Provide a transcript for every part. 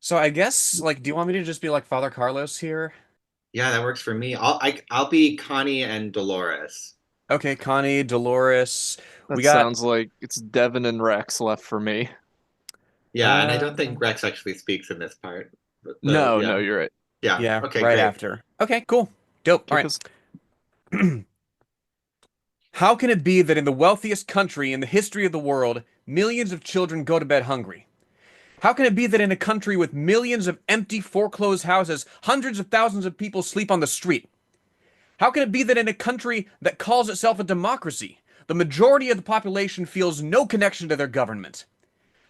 So I guess, like, do you want me to just be like Father Carlos here? Yeah, that works for me. I'll be Connie and Dolores. Okay, Connie, Dolores. We That got, sounds like it's Devin and Rex left for me. Yeah, and I don't uh, think Rex actually speaks in this part. But the No, no, yeah. you're right. Yeah. yeah, Okay, right great. after. Okay, cool. Dope. All Kick right. us. How can it be that in the wealthiest country in the history of the world, millions of children go to bed hungry? How can it be that in a country with millions of empty, foreclosed houses, hundreds of thousands of people sleep on the street? How can it be that in a country that calls itself a democracy, the majority of the population feels no connection to their government?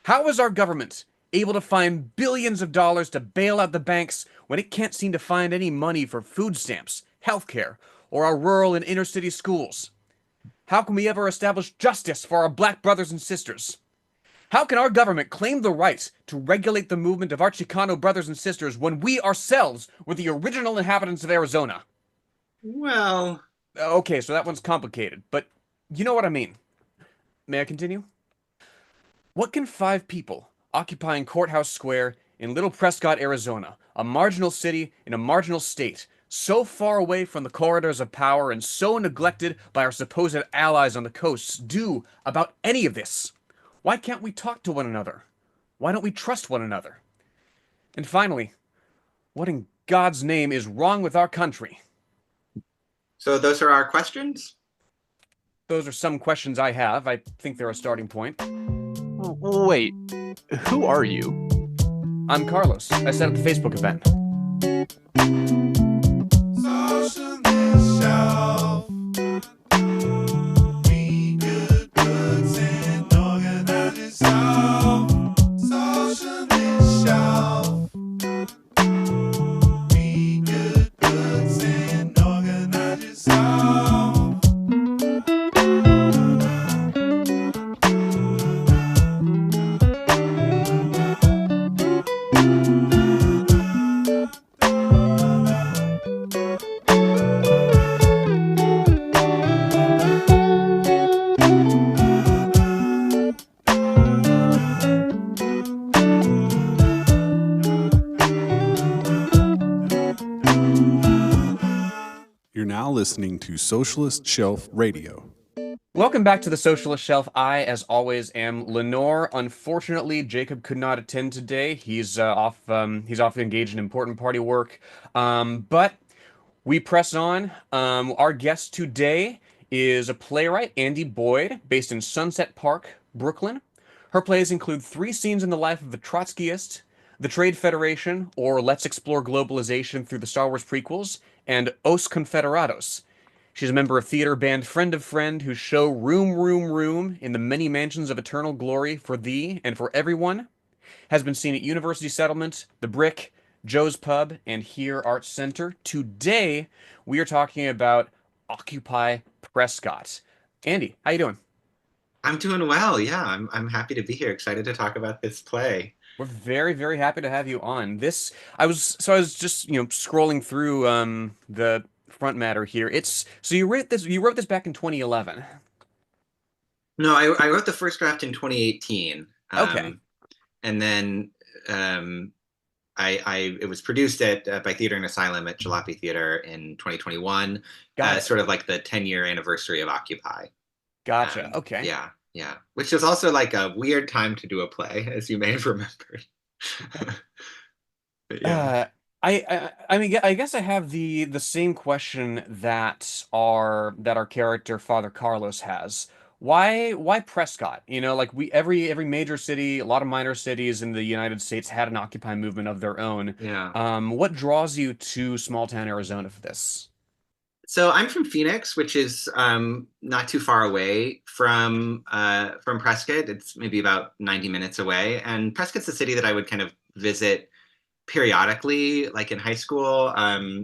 How is our government able to find billions of dollars to bail out the banks when it can't seem to find any money for food stamps, healthcare, or our rural and inner city schools? How can we ever establish justice for our black brothers and sisters? How can our government claim the right to regulate the movement of our Chicano brothers and sisters when we ourselves were the original inhabitants of Arizona? Well, Okay, so that one's complicated, but you know what I mean. May I continue? What can five people occupying Courthouse Square in Little Prescott, Arizona, a marginal city in a marginal state, so far away from the corridors of power and so neglected by our supposed allies on the coasts, do about any of this? Why can't we talk to one another? Why don't we trust one another? And finally, what in God's name is wrong with our country? so those are our questions? Those are some questions I have. I think they're a starting point. Wait, who are you? I'm Carlos. I set up the Facebook event. Socialist Shelf. Be good, goods, and organize yourself. Socialist Shelf. Be good, goods, and organize yourself. You're now listening to Socialist Shelf Radio. Welcome back to the Socialist Shelf. I, as always, am Lenore. Unfortunately, Jacob could not attend today. He's off. He's off engaged in important party work. But we press on. Our guest today is a playwright, Andy Boyd, based in Sunset Park, Brooklyn. Her plays include three scenes in the life of a Trotskyist, the Trade Federation, or Let's Explore Globalization through the Star Wars prequels, and Os Confederados. She's a member of theater band Friend of Friend, whose show Room, Room, Room in the Many Mansions of Eternal Glory for Thee and for Everyone has been seen at University Settlement, The Brick, Joe's Pub, and Here Arts Center. Today, we are talking about Occupy Prescott. Andy, how you doing? I'm doing well. Yeah, I'm happy to be here. Excited to talk about this play. We're very, very happy to have you on. I was just, scrolling through the front matter here. It's so you wrote this back in 2011. No, I wrote the first draft in 2018. Okay, And then um it was produced at by Theater and Asylum at Jalopy Theater in 2021, got it. sort of like the 10-year anniversary of Occupy. Gotcha. Okay. Yeah, yeah, which is also like a weird time to do a play, as you may have remembered. But yeah. Uh, I mean, I guess I have the same question that our character Father Carlos has. Why Prescott? Like every major city, a lot of minor cities in the United States had an Occupy movement of their own. Yeah. What draws you to small town Arizona for this? So I'm from Phoenix, which is not too far away from Prescott. It's maybe about 90 minutes away, and Prescott's a city that I would kind of visit periodically, like in high school.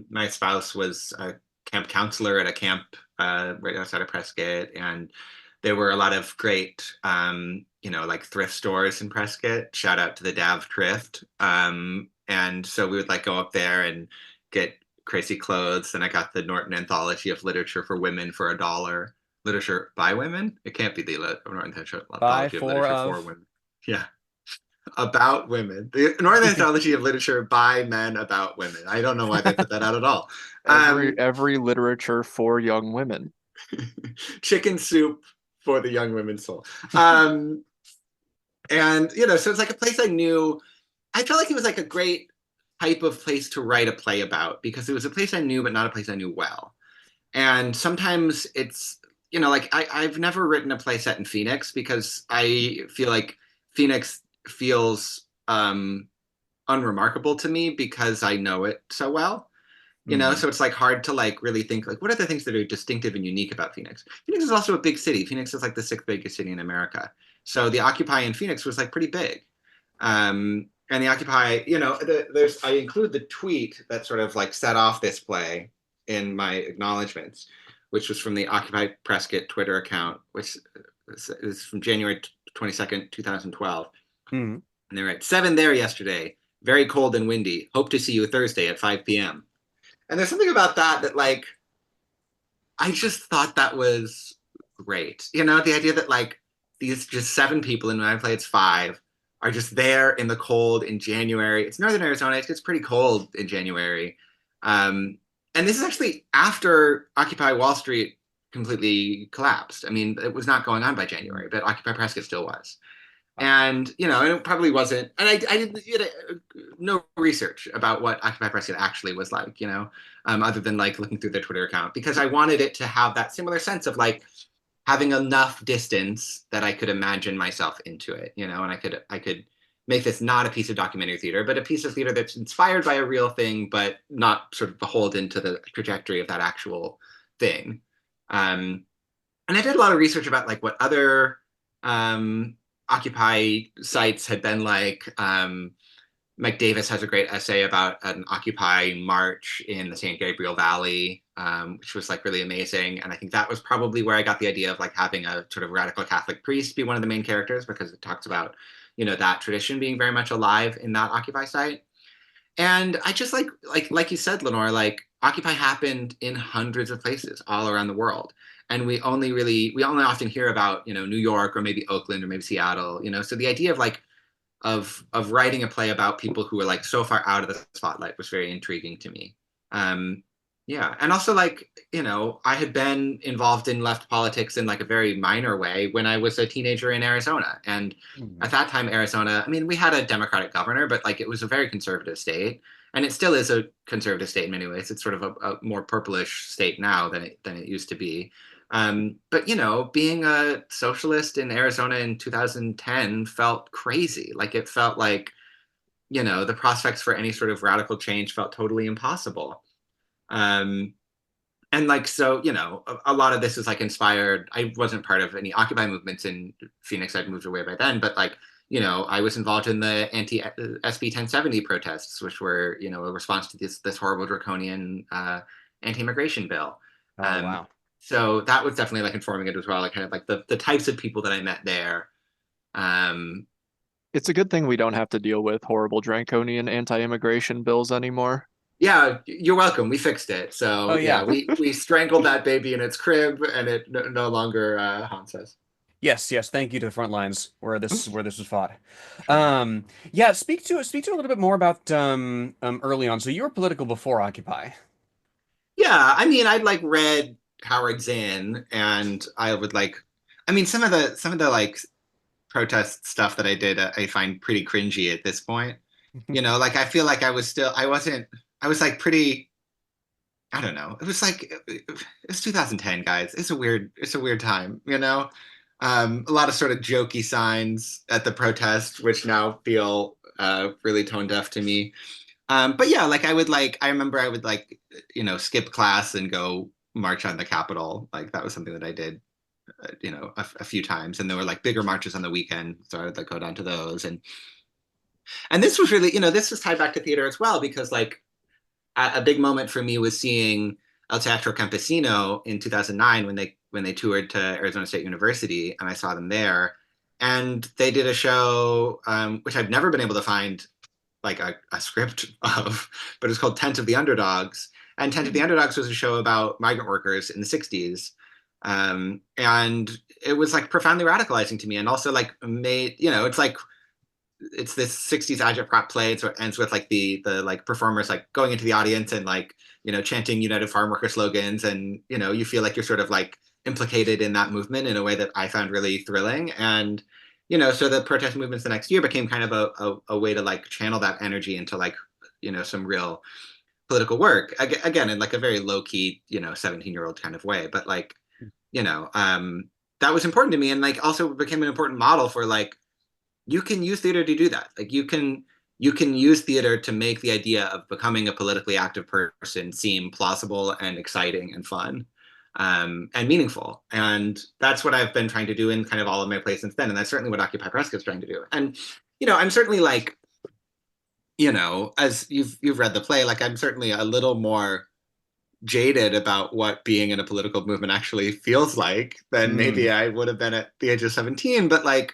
My spouse was a camp counselor at a camp right outside of Prescott, and there were a lot of great, like thrift stores in Prescott. Shout out to the Dav Thrift. And so we would like go up there and get crazy clothes. And I got the Norton Anthology of Literature for Women for $1. Literature by women? It can't be the Norton By Anthology of four Literature for of Women. Yeah. about women. The Northern Anthology of Literature by men about women. I don't know why they put that out at all. Every literature for young women. Chicken soup for the young women's soul. And so it's like a place I knew. I felt like it was like a great type of place to write a play about because it was a place I knew, but not a place I knew well. And sometimes it's, like I've never written a play set in Phoenix because I feel like Phoenix feels unremarkable to me because I know it so well. So it's like hard to like really think like what are the things that are distinctive and unique about Phoenix. Phoenix is also a big city. Phoenix is like the sixth biggest city in America, so the Occupy in Phoenix was like pretty big. And the Occupy, I include the tweet that sort of like set off this play in my acknowledgments, which was from the Occupy Prescott Twitter account, which is from January 22nd, 2012. Mm-hmm. And they write, 7 there yesterday, very cold and windy, hope to see you Thursday at 5 p.m. And there's something about that like, I just thought that was great. The idea that like these just 7 people, and when I play it's 5, are just there in the cold in January. It's Northern Arizona. It gets pretty cold in January. And this is actually after Occupy Wall Street completely collapsed. I mean, it was not going on by January, but Occupy Prescott still was. And, and it probably wasn't. And I didn't, no research about what Occupy Prescott actually was like, other than like looking through their Twitter account, because I wanted it to have that similar sense of like having enough distance that I could imagine myself into it, and I could make this not a piece of documentary theater, but a piece of theater that's inspired by a real thing, but not sort of beholden to the trajectory of that actual thing. And I did a lot of research about like what other Occupy sites had been like. Mike Davis has a great essay about an Occupy march in the San Gabriel Valley, which was like really amazing. And I think that was probably where I got the idea of like having a sort of radical Catholic priest be one of the main characters, because it talks about, that tradition being very much alive in that Occupy site. And I just like you said, Lenore, like Occupy happened in hundreds of places all around the world. And we only often hear about, New York or maybe Oakland or maybe Seattle, so the idea of like, of writing a play about people who were like so far out of the spotlight was very intriguing to me. Yeah. And also like, I had been involved in left politics in like a very minor way when I was a teenager in Arizona. And at that time, Arizona, I mean, we had a Democratic governor, but like it was a very conservative state. And it still is a conservative state in many ways. It's sort of a more purplish state now than it used to be. But being a socialist in Arizona in 2010 felt crazy. Like it felt like, the prospects for any sort of radical change felt totally impossible. And like, so, a lot of this is like inspired. I wasn't part of any Occupy movements in Phoenix. I'd moved away by then, but like, I was involved in the anti-SB 1070 protests, which were, a response to this horrible draconian anti-immigration bill. Oh, wow. So that was definitely like informing it as well, like kind of like the types of people that I met there. It's a good thing we don't have to deal with horrible draconian anti-immigration bills anymore. Yeah, you're welcome. We fixed it. So Oh, yeah. we strangled that baby in its crib, and it no longer haunts us. Yes, thank you to the front lines where this was fought. Yeah, speak to a little bit more about early on. So you were political before Occupy. Yeah, I mean, I'd like read Howard Zinn, and I would like, I mean, some of the like protest stuff that I did, I find pretty cringy at this point. Like I feel like I was like pretty, I don't know. It was like it's 2010, guys. It's a weird time, a lot of sort of jokey signs at the protest, which now feel really tone deaf to me. But yeah, like I remember I would like, skip class and go march on the Capitol. Like that was something that I did, a few times. And there were like bigger marches on the weekend, so I would like go down to those. And this was really, this was tied back to theater as well, because like a big moment for me was seeing El Teatro Campesino in 2009 when they toured to Arizona State University, and I saw them there. And they did a show, which I've never been able to find like a script of, but it's called Tent of the Underdogs. And Tent of the Underdogs was a show about migrant workers in the 60s. And it was like profoundly radicalizing to me, and also like made, it's like it's this 60s agitprop play, and so it ends with like the like performers like going into the audience and like, chanting United Farm Worker slogans, and you feel like you're sort of like implicated in that movement in a way that I found really thrilling. And so the protest movements the next year became kind of a way to like channel that energy into like some real political work, again in like a very low key 17-year-old kind of way, but like that was important to me, and like also became an important model for like you can use theater to do that. Like you can use theater to make the idea of becoming a politically active person seem plausible and exciting and fun, and meaningful. And that's what I've been trying to do in kind of all of my plays since then. And that's certainly what Occupy Prescott's trying to do. And I'm certainly like, as you've read the play, like I'm certainly a little more jaded about what being in a political movement actually feels like than maybe I would have been at the age of 17. But like,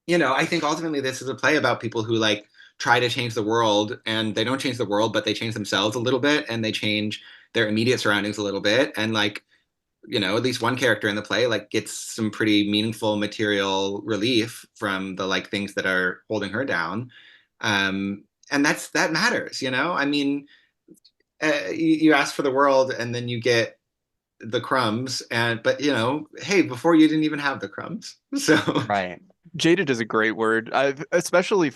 I think ultimately this is a play about people who like try to change the world, and they don't change the world, but they change themselves a little bit, and they change their immediate surroundings a little bit. And like, at least one character in the play like gets some pretty meaningful material relief from the like things that are holding her down. And that matters, I mean, you ask for the world and then you get the crumbs, but hey, before you didn't even have the crumbs. So Right. Jaded is a great word, especially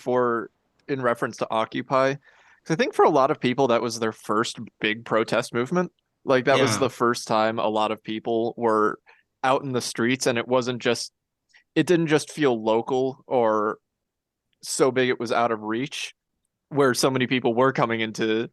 in reference to Occupy. Because I think for a lot of people, that was their first big protest movement. Like that was yeah, the first time a lot of people were out in the streets, and it didn't just feel local or so big it was out of reach, where so many people were coming into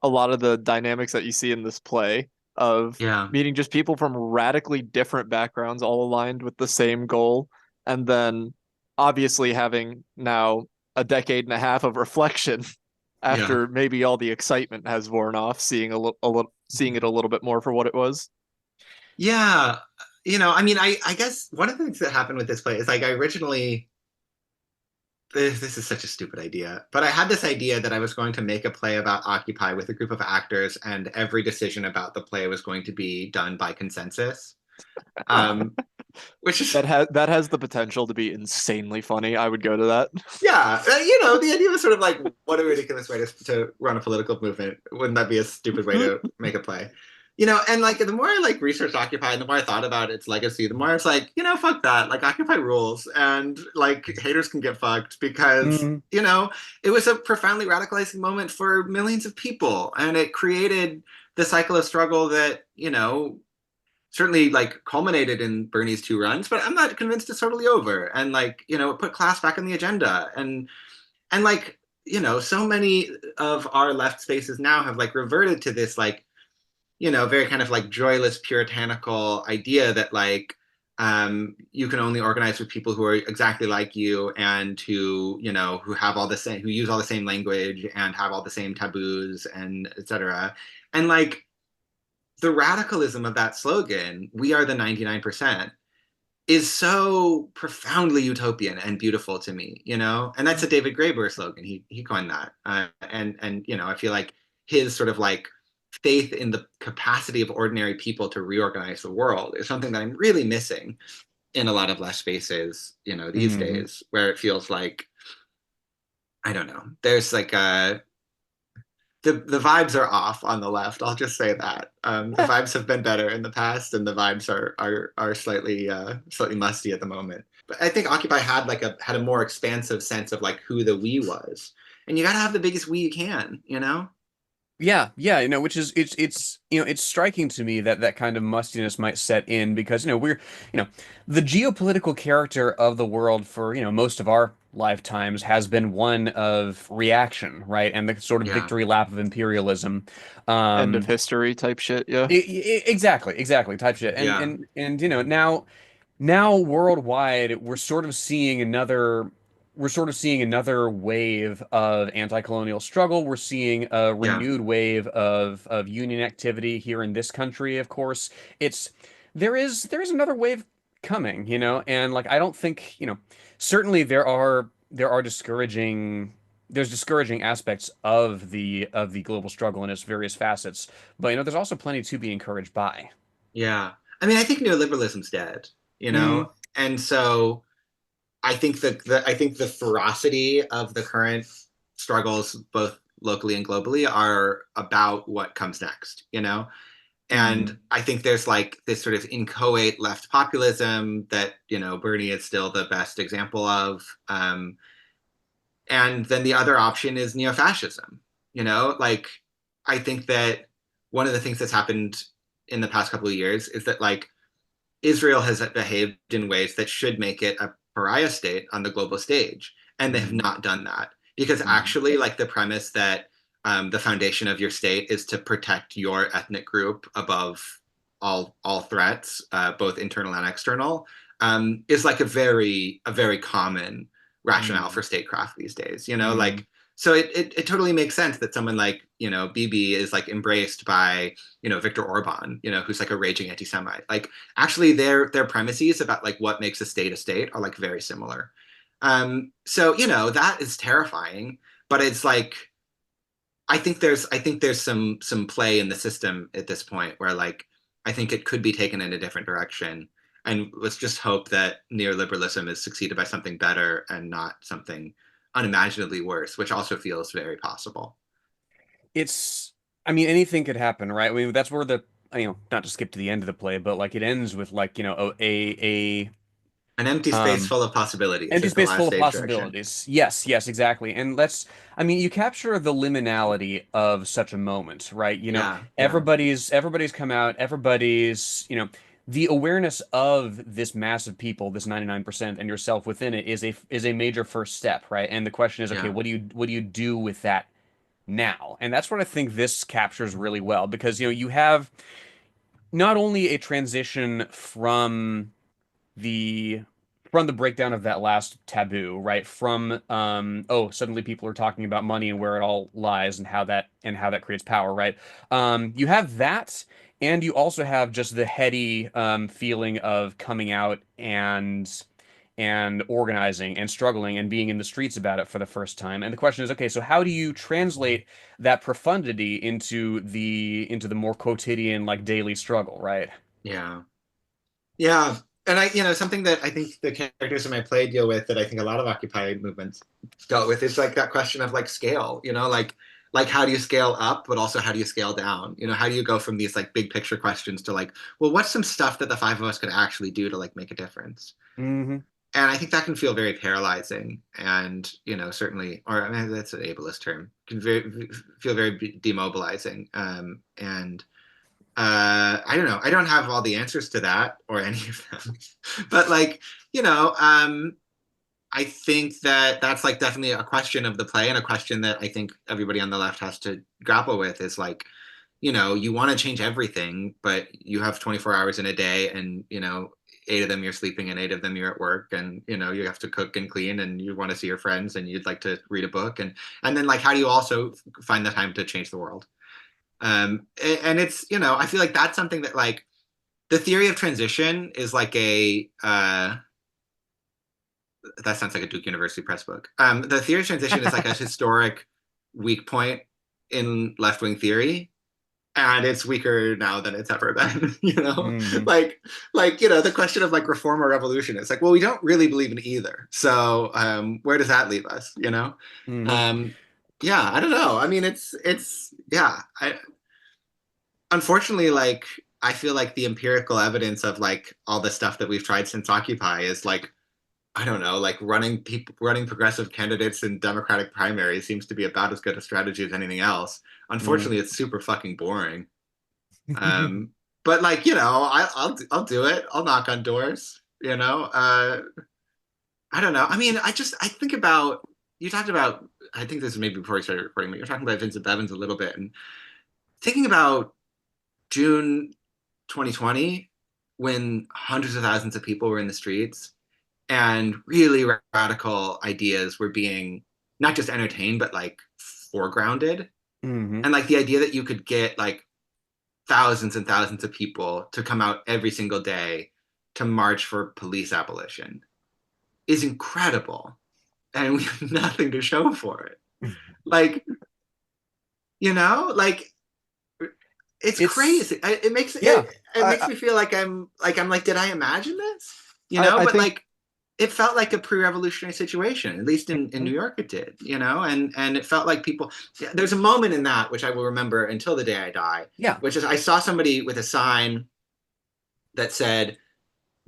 a lot of the dynamics that you see in this play of yeah, meeting just people from radically different backgrounds, all aligned with the same goal. And then obviously having now a decade and a half of reflection yeah. after maybe all the excitement has worn off, seeing it a little bit more for what it was. Yeah. I mean, I guess one of the things that happened with this play is like I originally, this is such a stupid idea, but I had this idea that I was going to make a play about Occupy with a group of actors, and every decision about the play was going to be done by consensus. Um, which is, That has the potential to be insanely funny. I would go to that. yeah, the idea was sort of like, what a ridiculous way to run a political movement. Wouldn't that be a stupid way to make a play? And like the more I like researched Occupy and the more I thought about its legacy, the more it's like, fuck that. Like Occupy rules, and like haters can get fucked because, Mm. it was a profoundly radicalizing moment for millions of people. And it created the cycle of struggle that, certainly like culminated in Bernie's two runs, but I'm not convinced it's totally over. And like, it put class back on the agenda. And like, so many of our left spaces now have like reverted to this like, very kind of like joyless puritanical idea that like you can only organize with people who are exactly like you, and who have all the same, who use all the same language and have all the same taboos and etc. And like the radicalism of that slogan, "We are the 99%," is so profoundly utopian and beautiful to me, And that's a David Graeber slogan. He coined that, and I feel like his sort of like faith in the capacity of ordinary people to reorganize the world is something that I'm really missing in a lot of left spaces, these Mm. days, where it feels like, I don't know, there's like the vibes are off on the left. I'll just say that. The vibes have been better in the past, and the vibes are slightly musty at the moment. But I think Occupy had a more expansive sense of like who the we was, and you got to have the biggest we you can. Yeah, yeah, which is it's it's striking to me that that kind of mustiness might set in because we're the geopolitical character of the world for most of our lifetimes has been one of reaction, right? And the sort of Yeah, victory lap of imperialism. End of Um, history type shit. Yeah. exactly, type shit. And yeah, and now worldwide we're sort of seeing another wave of anti-colonial struggle. We're seeing a yeah, renewed wave of union activity here in this country, of course. It's there is another wave coming, and like I don't think, certainly there are there's discouraging aspects of the global struggle in its various facets, but there's also plenty to be encouraged by. yeah. I mean, I think neoliberalism's dead, Mm, and so I think the ferocity of the current struggles, both locally and globally, are about what comes next, you know? And I think there's like this sort of inchoate left populism that, you know, Bernie is still the best example of. And then the other option is neo-fascism, you know? Like, I think that one of the things that's happened in the past couple of years is that, like, Israel has behaved in ways that should make it a pariah state on the global stage, and they have not done that because actually, like the premise that the foundation of your state is to protect your ethnic group above all threats, both internal and external, is like a very common rationale for statecraft these days. You know, like so it totally makes sense that someone like, you know, Bibi is like embraced by, you know, Viktor Orban, you know, who's like a raging anti-Semite. Like actually their premises about like what makes a state are like very similar. So, you know, that is terrifying, but it's like I think there's some play in the system at this point where like I think it could be taken in a different direction. And let's just hope that neoliberalism is succeeded by something better and not something unimaginably worse, which also feels very possible. It's, I mean, anything could happen, right? I mean, that's where the, you know, not to skip to the end of the play, but like it ends with like, you know, An empty space um full of possibilities empty is the space last full of stage direction. possibilities. Yes, yes, exactly. And let's, I mean, you capture the liminality of such a moment, right? You know, Yeah, yeah, everybody's come out, everybody's, you know, the awareness of this mass of people, this 99% and yourself within it is a major first step, right? And the question is, okay, yeah, what do you do with that now? And that's what I think this captures really well because, you know, you have not only a transition the from the breakdown of that last taboo, right? From oh, suddenly people are talking about money and where it all lies and how that creates power, right? You have that, and you also have just the heady feeling of coming out and organizing and struggling and being in the streets about it for the first time. And the question is, okay, so how do you translate that profundity into the more quotidian, like daily struggle, right? yeah. Yeah. And I, you know, something that I think the characters in my play deal with that I think a lot of Occupy movements dealt with is like that question of like scale, you know, like how do you scale up, but also how do you scale down? You know, how do you go from these like big picture questions to like, well, what's some stuff that the five of us could actually do to like make a difference? Hmm. And I think that can feel very paralyzing and, you know, certainly, or I mean, that's an ableist term, can feel very demobilizing. And I don't know. I don't have all the answers to that or any of them, but like, you know, I think that that's like definitely a question of the play and a question that I think everybody on the left has to grapple with is like, you know, you want to change everything, but you have 24 hours in a day and, you know, 8 of them you're sleeping and 8 of them you're at work and, you know, you have to cook and clean and you want to see your friends and you'd like to read a book. And then like, how do you also find the time to change the world? And it's, you know, I feel like that's something that like the theory of transition is like that sounds like a Duke University Press book. The theory of transition is like a historic weak point in left-wing theory, and it's weaker now than it's ever been. You know, Hmm. like you know, the question of like reform or revolution. It's like, well, we don't really believe in either. So where does that leave us? You know, Hmm. um, yeah, I don't know. I mean, it's yeah. Unfortunately, like I feel like the empirical evidence of like all the stuff that we've tried since Occupy is like I don't know, like running progressive candidates in Democratic primaries seems to be about as good a strategy as anything else. Hmm. Unfortunately, it's super fucking boring. Um, but like you know, I'll do it. I'll knock on doors. You know, I don't know. I mean, I think about you talked about. I think this is maybe before we started recording, but you're talking about Vincent Bevins a little bit, and thinking about June 2020 when hundreds of thousands of people were in the streets and really radical ideas were being not just entertained but like foregrounded, Hmm. and like the idea that you could get like thousands and thousands of people to come out every single day to march for police abolition is incredible, and we have nothing to show for it. Like, you know, like it's It's crazy. It yeah. it makes me feel like I'm like did I imagine this, you know? I But think like it felt like a pre-revolutionary situation, at least in New York it did, and it felt like people, there's a moment in that which I will remember until the day I die, Yeah. which is I saw somebody with a sign that said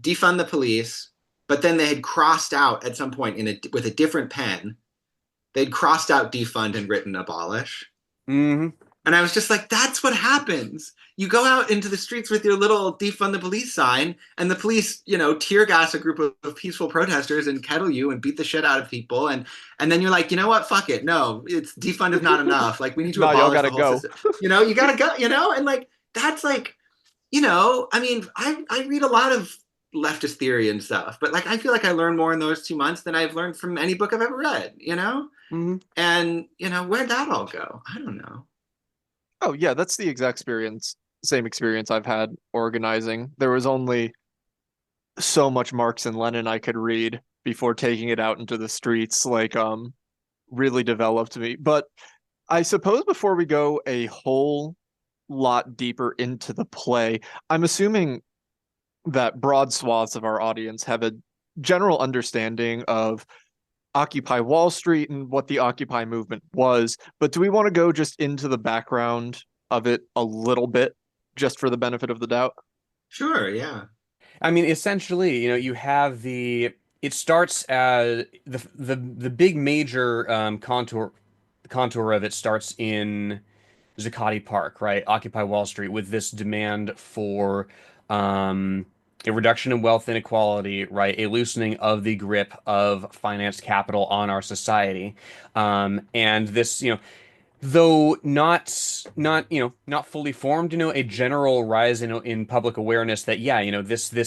defund the police, but then they had crossed out at some point with a different pen, they'd crossed out defund and written abolish. Hmm. And I was just like, that's what happens. You go out into the streets with your little defund the police sign, and the police, tear gas a group of peaceful protesters and kettle you and beat the shit out of people. And then you're like, you know what? Fuck it. No, it's defund is not enough. Like, we need to No, y'all abolish gotta the whole go. system. You gotta go, and like, that's like, I mean, I read a lot of leftist theory and stuff, but like, I feel like I learned more in those 2 months than I've learned from any book I've ever read. Hmm. And, where'd that all go? I don't know. Oh yeah, that's the exact same experience I've had organizing. There was only so much Marx and Lenin I could read before taking it out into the streets, like really developed me. But I suppose before we go a whole lot deeper into the play, I'm assuming that broad swaths of our audience have a general understanding of Occupy Wall Street and what the Occupy movement was, but do we want to go just into the background of it a little bit, just for the benefit of the doubt? Sure, yeah. I mean, essentially, you have it starts as the big major contour of it starts in Zuccotti Park, right? Occupy Wall Street with this demand for um, a reduction in wealth inequality, right? A loosening of the grip of finance capital on our society. And this, though not fully formed, a general rise in public awareness that, yeah, this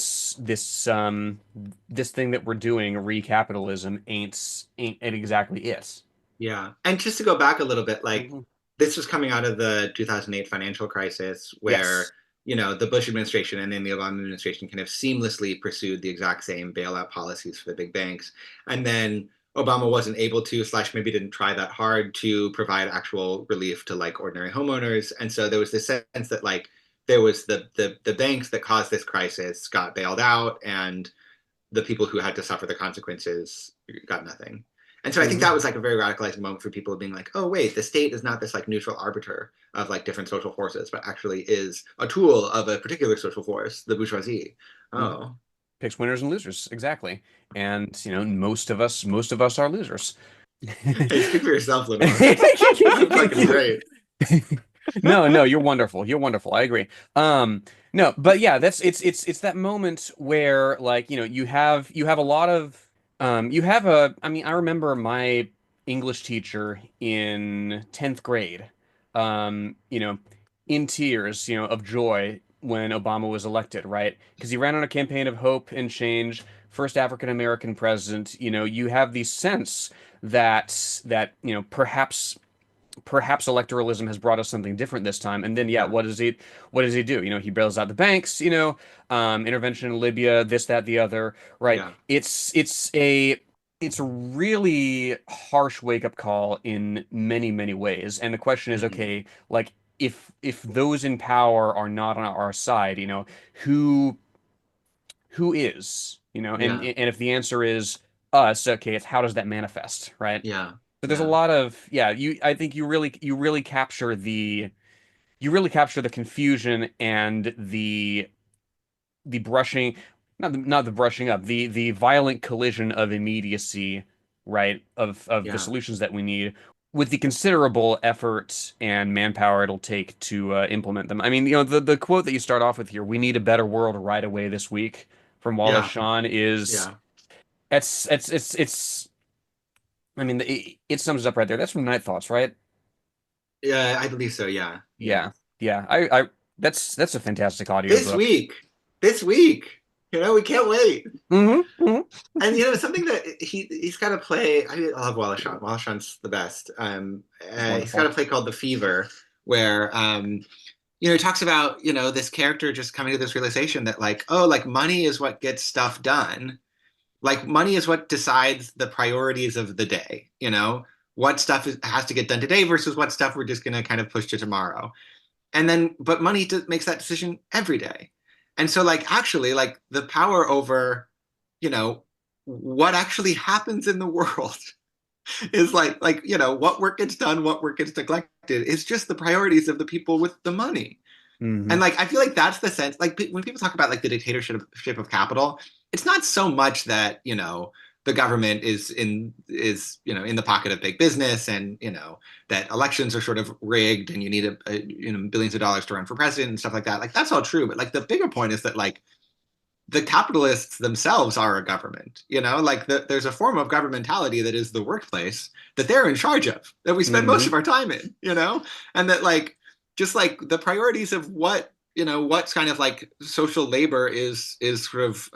thing that we're doing, re-capitalism, ain't exactly it. Yeah. And just to go back a little bit, like Mhm. this was coming out of the 2008 financial crisis where, Yes. the Bush administration and then the Obama administration kind of seamlessly pursued the exact same bailout policies for the big banks. And then Obama wasn't able to, slash maybe didn't try that hard to provide actual relief to like ordinary homeowners. And so there was this sense that like there was the banks that caused this crisis got bailed out and the people who had to suffer the consequences got nothing. And so I think that Mhm. was like a very radicalizing moment for people being like, oh wait, the state is not this like neutral arbiter of like different social forces, but actually is a tool of a particular social force, the bourgeoisie. Mhm. Oh. Picks winners and losers, exactly. And most of us are losers. Hey, speak for yourself, Lenore. I'm fucking great. No, no, you're wonderful. You're wonderful. I agree. No, but yeah, it's that moment where like, you have a lot of you have a I mean, I remember my English teacher in 10th grade, um, you know, in tears, of joy when Obama was elected, right? Because he ran on a campaign of hope and change, first African American president. You have the sense that perhaps electoralism has brought us something different this time. And then, yeah, Yeah. what does he do? He bails out the banks, intervention in Libya, this, that, the other, right? Yeah. It's a really harsh wake-up call in many, many ways. And the question is, Mhm. okay, like if those in power are not on our side, who who is, Yeah. and if the answer is us, okay, it's how does that manifest, right? Yeah. But there's a Yeah. lot of, yeah, I think you really capture the confusion and the brushing, not the brushing up, the violent collision of immediacy, right, of the Yeah. solutions that we need with the considerable effort and manpower it'll take to implement them. I mean, the quote that you start off with here, "We need a better world right away this week," from Wallace Yeah. Shawn is, Yeah. it's I mean, it sums it up right there. That's from Night Thoughts, right? Yeah. I believe so. Yeah. Yeah. Yeah, yeah. That's a fantastic This audiobook. week. This week. We can't wait. Hmm. And something that he's got to play. I love Wallace Shawn. Wallace Shawn's the best. It's He's got wonderful. a play called The Fever, where he talks about this character just coming to this realization that like, oh, like money is what gets stuff done. Like money is what decides the priorities of the day. What stuff has to get done today versus what stuff we're just going to kind of push to tomorrow. And then, but money makes that decision every day. And so, like, actually, like the power over, you know, what actually happens in the world is like what work gets done, what work gets neglected is just the priorities of the people with the money. Hmm. And like I feel like that's the sense. Like when people talk about like the dictatorship of capital, it's not so much that the government is in the pocket of big business, and that elections are sort of rigged and you need billions of dollars to run for president and stuff like that. Like that's all true, but like the bigger point is that like the capitalists themselves are a government. Like there's a form of governmentality that is the workplace that they're in charge of, that we spend most Hmm. of our time in. And that like just like the priorities of what's kind of like social labor is sort of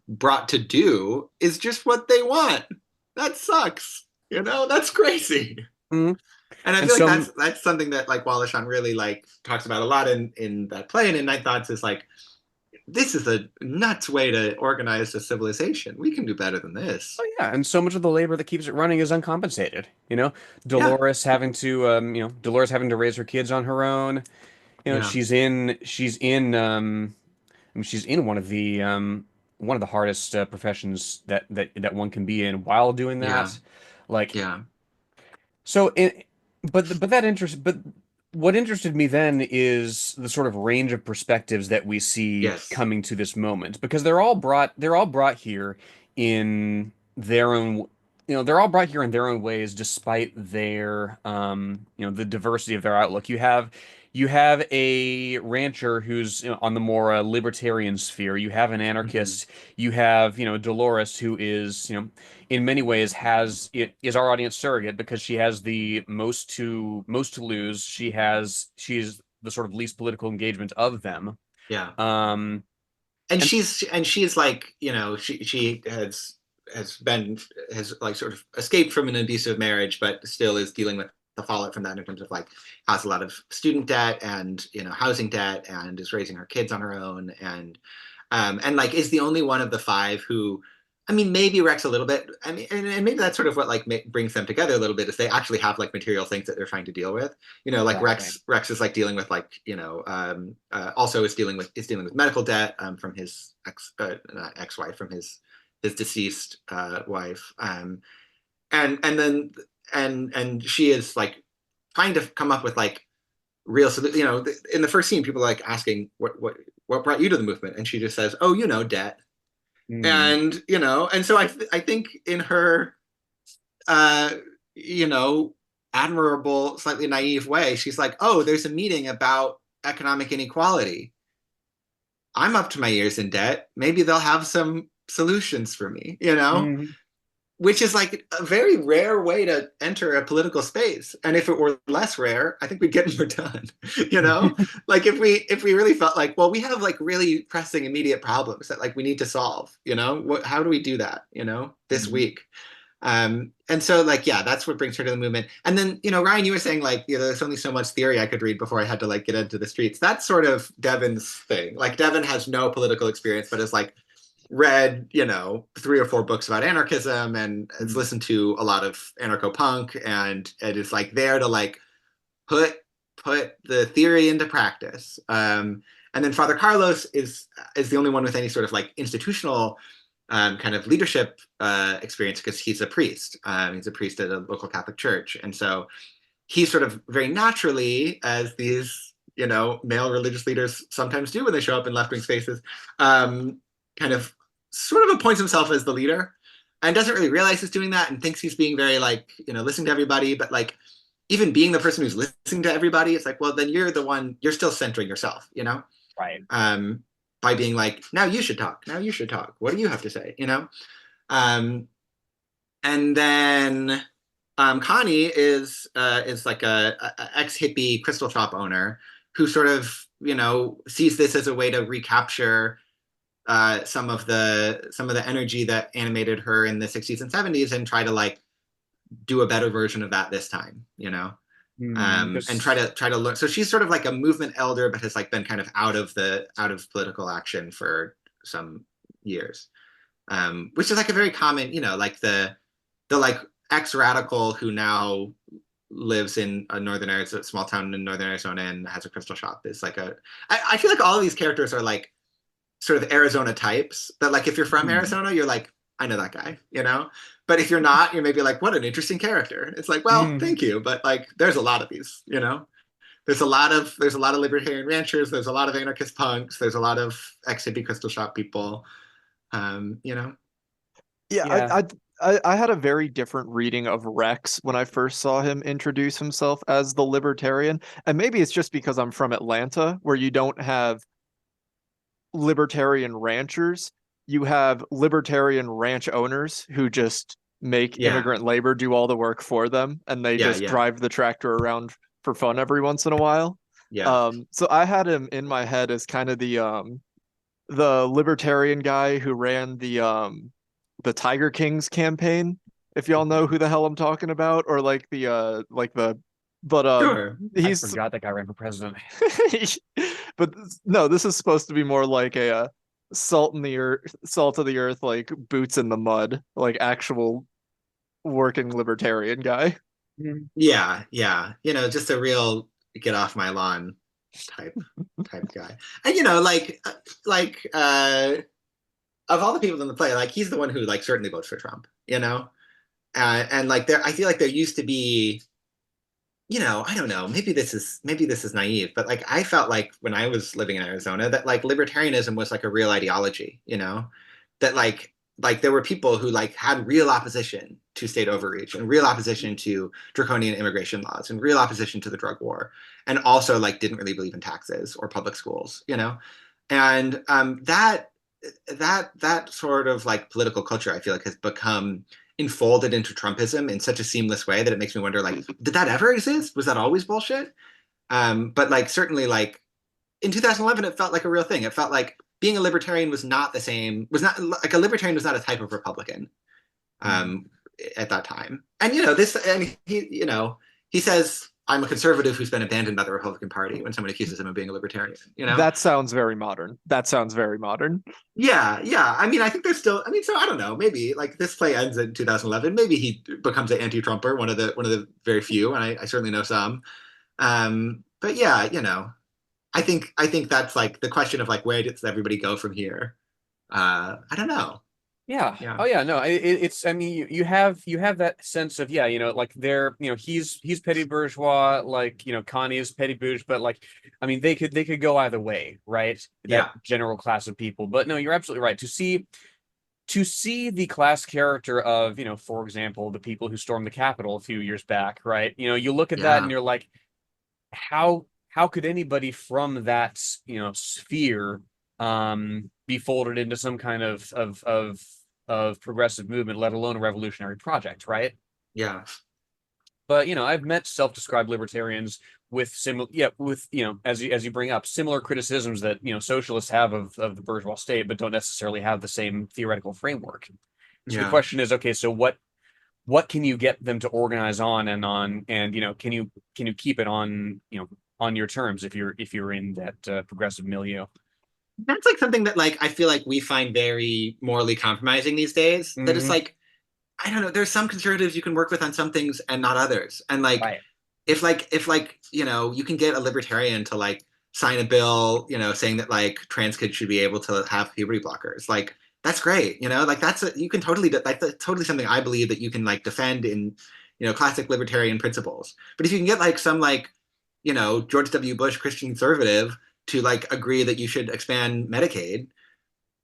brought to do is just what they want. That sucks. That's crazy. Hmm. And I And feel like so, that's something that like Wallachan really like talks about a lot in that play and in Night Thoughts, is like this is a nuts way to organize a civilization. We can do better than this. oh yeah, and so much of the labor that keeps it running is uncompensated. Yeah, Dolores having to raise her kids on her own. yeah, She's in one of the hardest professions that one can be in while doing yeah, that. Like, yeah. so it, but what interested me then is the sort of range of perspectives that we see Yes. coming to this moment, because they're all brought here in their own they're all brought here in their own ways, despite their the diversity of their outlook. You have a rancher who's on the more libertarian sphere. You have an Hmm. anarchist. You have Dolores, who is in many ways is our audience surrogate, because she has the most to lose. She's the sort of least political engagement of them. Yeah. Um, And and she's like, she has like sort of escaped from an abusive marriage, but still is dealing with the fallout from that in terms of like has a lot of student debt and housing debt, and is raising her kids on her own, and like is the only one of the five who, I mean, maybe Rex a little bit. I mean, and maybe that's sort of what like brings them together a little bit, is they actually have like material things that they're trying to deal with. Like exactly. Rex is like dealing with like also is dealing with medical debt from his not ex-wife, from his deceased wife, and then and she is like trying to come up with like real. So in the first scene, people are like asking what brought you to the movement, and she just says, "Oh, debt." Hmm. And so I think in her uh you know admirable, slightly naive way, she's like, "Oh, there's a meeting about economic inequality. I'm up to my ears in debt. Maybe they'll have some solutions for me." Hmm. Which is like a very rare way to enter a political space. And if it were less rare, I think we'd get more done. you know, like if we really felt like, well, we have like really pressing immediate problems that like we need to solve. How do we do that? This Hmm. week. And so like, yeah, that's what brings her to the movement. And then, Ryan, you were saying like, there's only so much theory I could read before I had to like get into the streets. That's sort of Devin's thing. Like Devin has no political experience, but is like read, 3 or 4 books about anarchism, and has listened to a lot of anarcho-punk, and it is like there to like put the theory into practice. And then Father Carlos is the only one with any sort of like institutional kind of leadership experience, because he's a priest. He's a priest at a local Catholic church, and so he sort of very naturally, as these male religious leaders sometimes do when they show up in left-wing spaces, kind of sort of appoints himself as the leader, and doesn't really realize he's doing that, and thinks he's being very like listening to everybody, but like even being the person who's listening to everybody, it's like, well, then you're still centering yourself, Right. um, by being like, now you should talk, what do you have to say. um, and then Connie is like a ex hippie crystal shop owner who sort of sees this as a way to recapture some of the energy that animated her in the 60s and 70s, and try to like do a better version of that this time. And try Because to learn. So she's sort of like a movement elder, but has like been kind of out of political action for some years, which is like a very common, like the like ex-radical who now lives in a northern Arizona, small town in northern Arizona, and has a crystal shop. Is like I feel like all of these characters are like sort of Arizona types that like if you're from Arizona, you're like, I know that guy, you know? But if you're not, you're maybe like, what an interesting character. It's like, well, Mm. thank you, but like there's a lot of these, you know? There's a lot of libertarian ranchers, there's a lot of anarchist punks, there's a lot of ex-hippie crystal shop people. You know? Yeah, Yeah. I had a very different reading of Rex when I first saw him introduce himself as the libertarian. And maybe it's just because I'm from Atlanta, where you don't have libertarian ranchers. You have libertarian ranch owners who just make Yeah, immigrant labor do all the work for them, and they yeah, just yeah, drive the tractor around for fun every once in a while. yeah. So I had him in my head as kind of the libertarian guy who ran the Tiger Kings campaign, if y'all know who the hell I'm talking about, or but Sure. I he's forgot that guy ran for president. but no, this is supposed to be more like a salt of the earth, like boots in the mud, like actual working libertarian guy. Mm. Yeah, yeah. Just a real get off my lawn type guy. And of all the people in the play, like he's the one who like certainly votes for Trump, and like I feel like there used to be, I don't know, maybe this is naive, but like I felt like when I was living in Arizona that like libertarianism was like a real ideology, that like there were people who like had real opposition to state overreach and real opposition to draconian immigration laws and real opposition to the drug war, and also like didn't really believe in taxes or public schools, and that sort of like political culture I feel like has become enfolded into Trumpism in such a seamless way that it makes me wonder, like, did that ever exist? Was that always bullshit? But like certainly like in 2011, it felt like a real thing. It felt like being a libertarian was not the same, was not like a libertarian was not a type of Republican um, at that time. And he says, I'm a conservative who's been abandoned by the Republican Party when someone accuses him of being a libertarian. That sounds very modern. That sounds very modern. Yeah, yeah. I mean, I think there's still. I mean, so I don't know. Maybe like this play ends in 2011. Maybe he becomes an anti-Trumper, one of the very few, and I certainly know some. But yeah, I think that's like the question of like where does everybody go from here? I don't know. Yeah. Yeah. Oh yeah. No. It's. I mean, you have that sense of, yeah. Like they're. He's petty bourgeois. Like Connie is petty bourgeois. But like, I mean, they could go either way, right? Yeah. That general class of people. But no, you're absolutely right. To see the class character of, for example, the people who stormed the Capitol a few years back, right? You look at that Yeah. and you're like, how could anybody from that sphere be folded into some kind of progressive movement, let alone a revolutionary project, right? Yeah. But I've met self-described libertarians with similar, yeah, with as you bring up, similar criticisms that socialists have of the bourgeois state, but don't necessarily have the same theoretical framework. So the Yeah. question is, okay, so what can you get them to organize on, and can you keep it on your terms if you're in that progressive milieu? That's like something that like I feel like we find very morally compromising these days. That it's Hmm. like I don't know. There's some conservatives you can work with on some things and not others. And like Right. if you can get a libertarian to like sign a bill, saying that like trans kids should be able to have puberty blockers, like that's great. Like you can totally that's totally something I believe that you can like defend in classic libertarian principles. But if you can get like some like George W. Bush Christian conservative to like agree that you should expand Medicaid,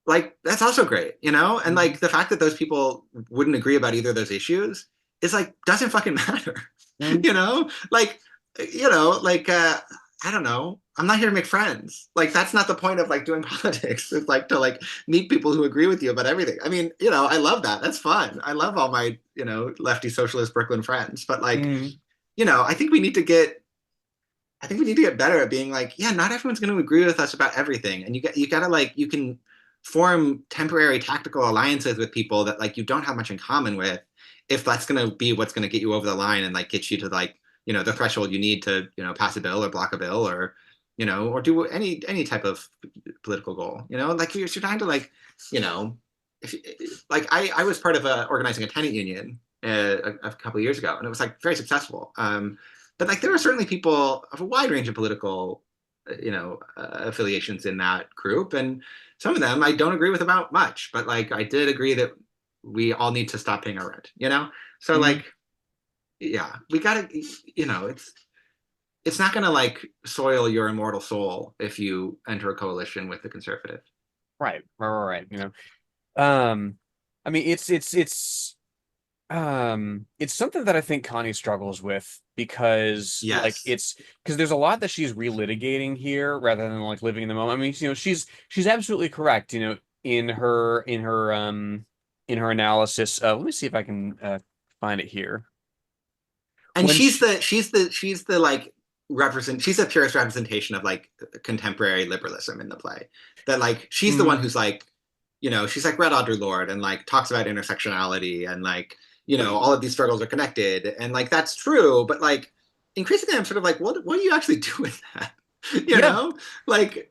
like that's also great. And like the fact that those people wouldn't agree about either of those issues is like doesn't fucking matter. Mhm. Like like I don't know, I'm not here to make friends. Like that's not the point of like doing politics. It's like to like meet people who agree with you about everything. I mean, I love that, that's fun. I love all my lefty socialist Brooklyn friends, but like Mhm. I think we need to get better at being like, yeah, not everyone's going to agree with us about everything, and you gotta like you can form temporary tactical alliances with people that like you don't have much in common with, if that's going to be what's going to get you over the line and like get you to like the threshold you need to pass a bill or block a bill or or do any type of political goal. Like you're trying to like if like I was part of organizing a tenant union a couple of years ago, and it was like very successful. But like there are certainly people of a wide range of political affiliations in that group, and some of them I don't agree with about much, but like I did agree that we all need to stop paying our rent, you know? So Mhm. like, yeah, we gotta, you know, it's not gonna like soil your immortal soul if you enter a coalition with the conservative. Right. You know, I mean, it's something that I think Connie struggles with because like Yes. it's because there's a lot that she's relitigating here rather than like living in the moment. I mean, you know, she's absolutely correct, you know, in her analysis. Let me see if I can find it here. And When she, she's the like she's the purest representation of like contemporary liberalism in the play. That like she's the one Mhm. who's like, you know, she's like Red Audre Lorde and like talks about intersectionality and like, you know, all of these struggles are connected and like that's true, but like increasingly I'm sort of like, what do you actually do with that? You Yeah, know, like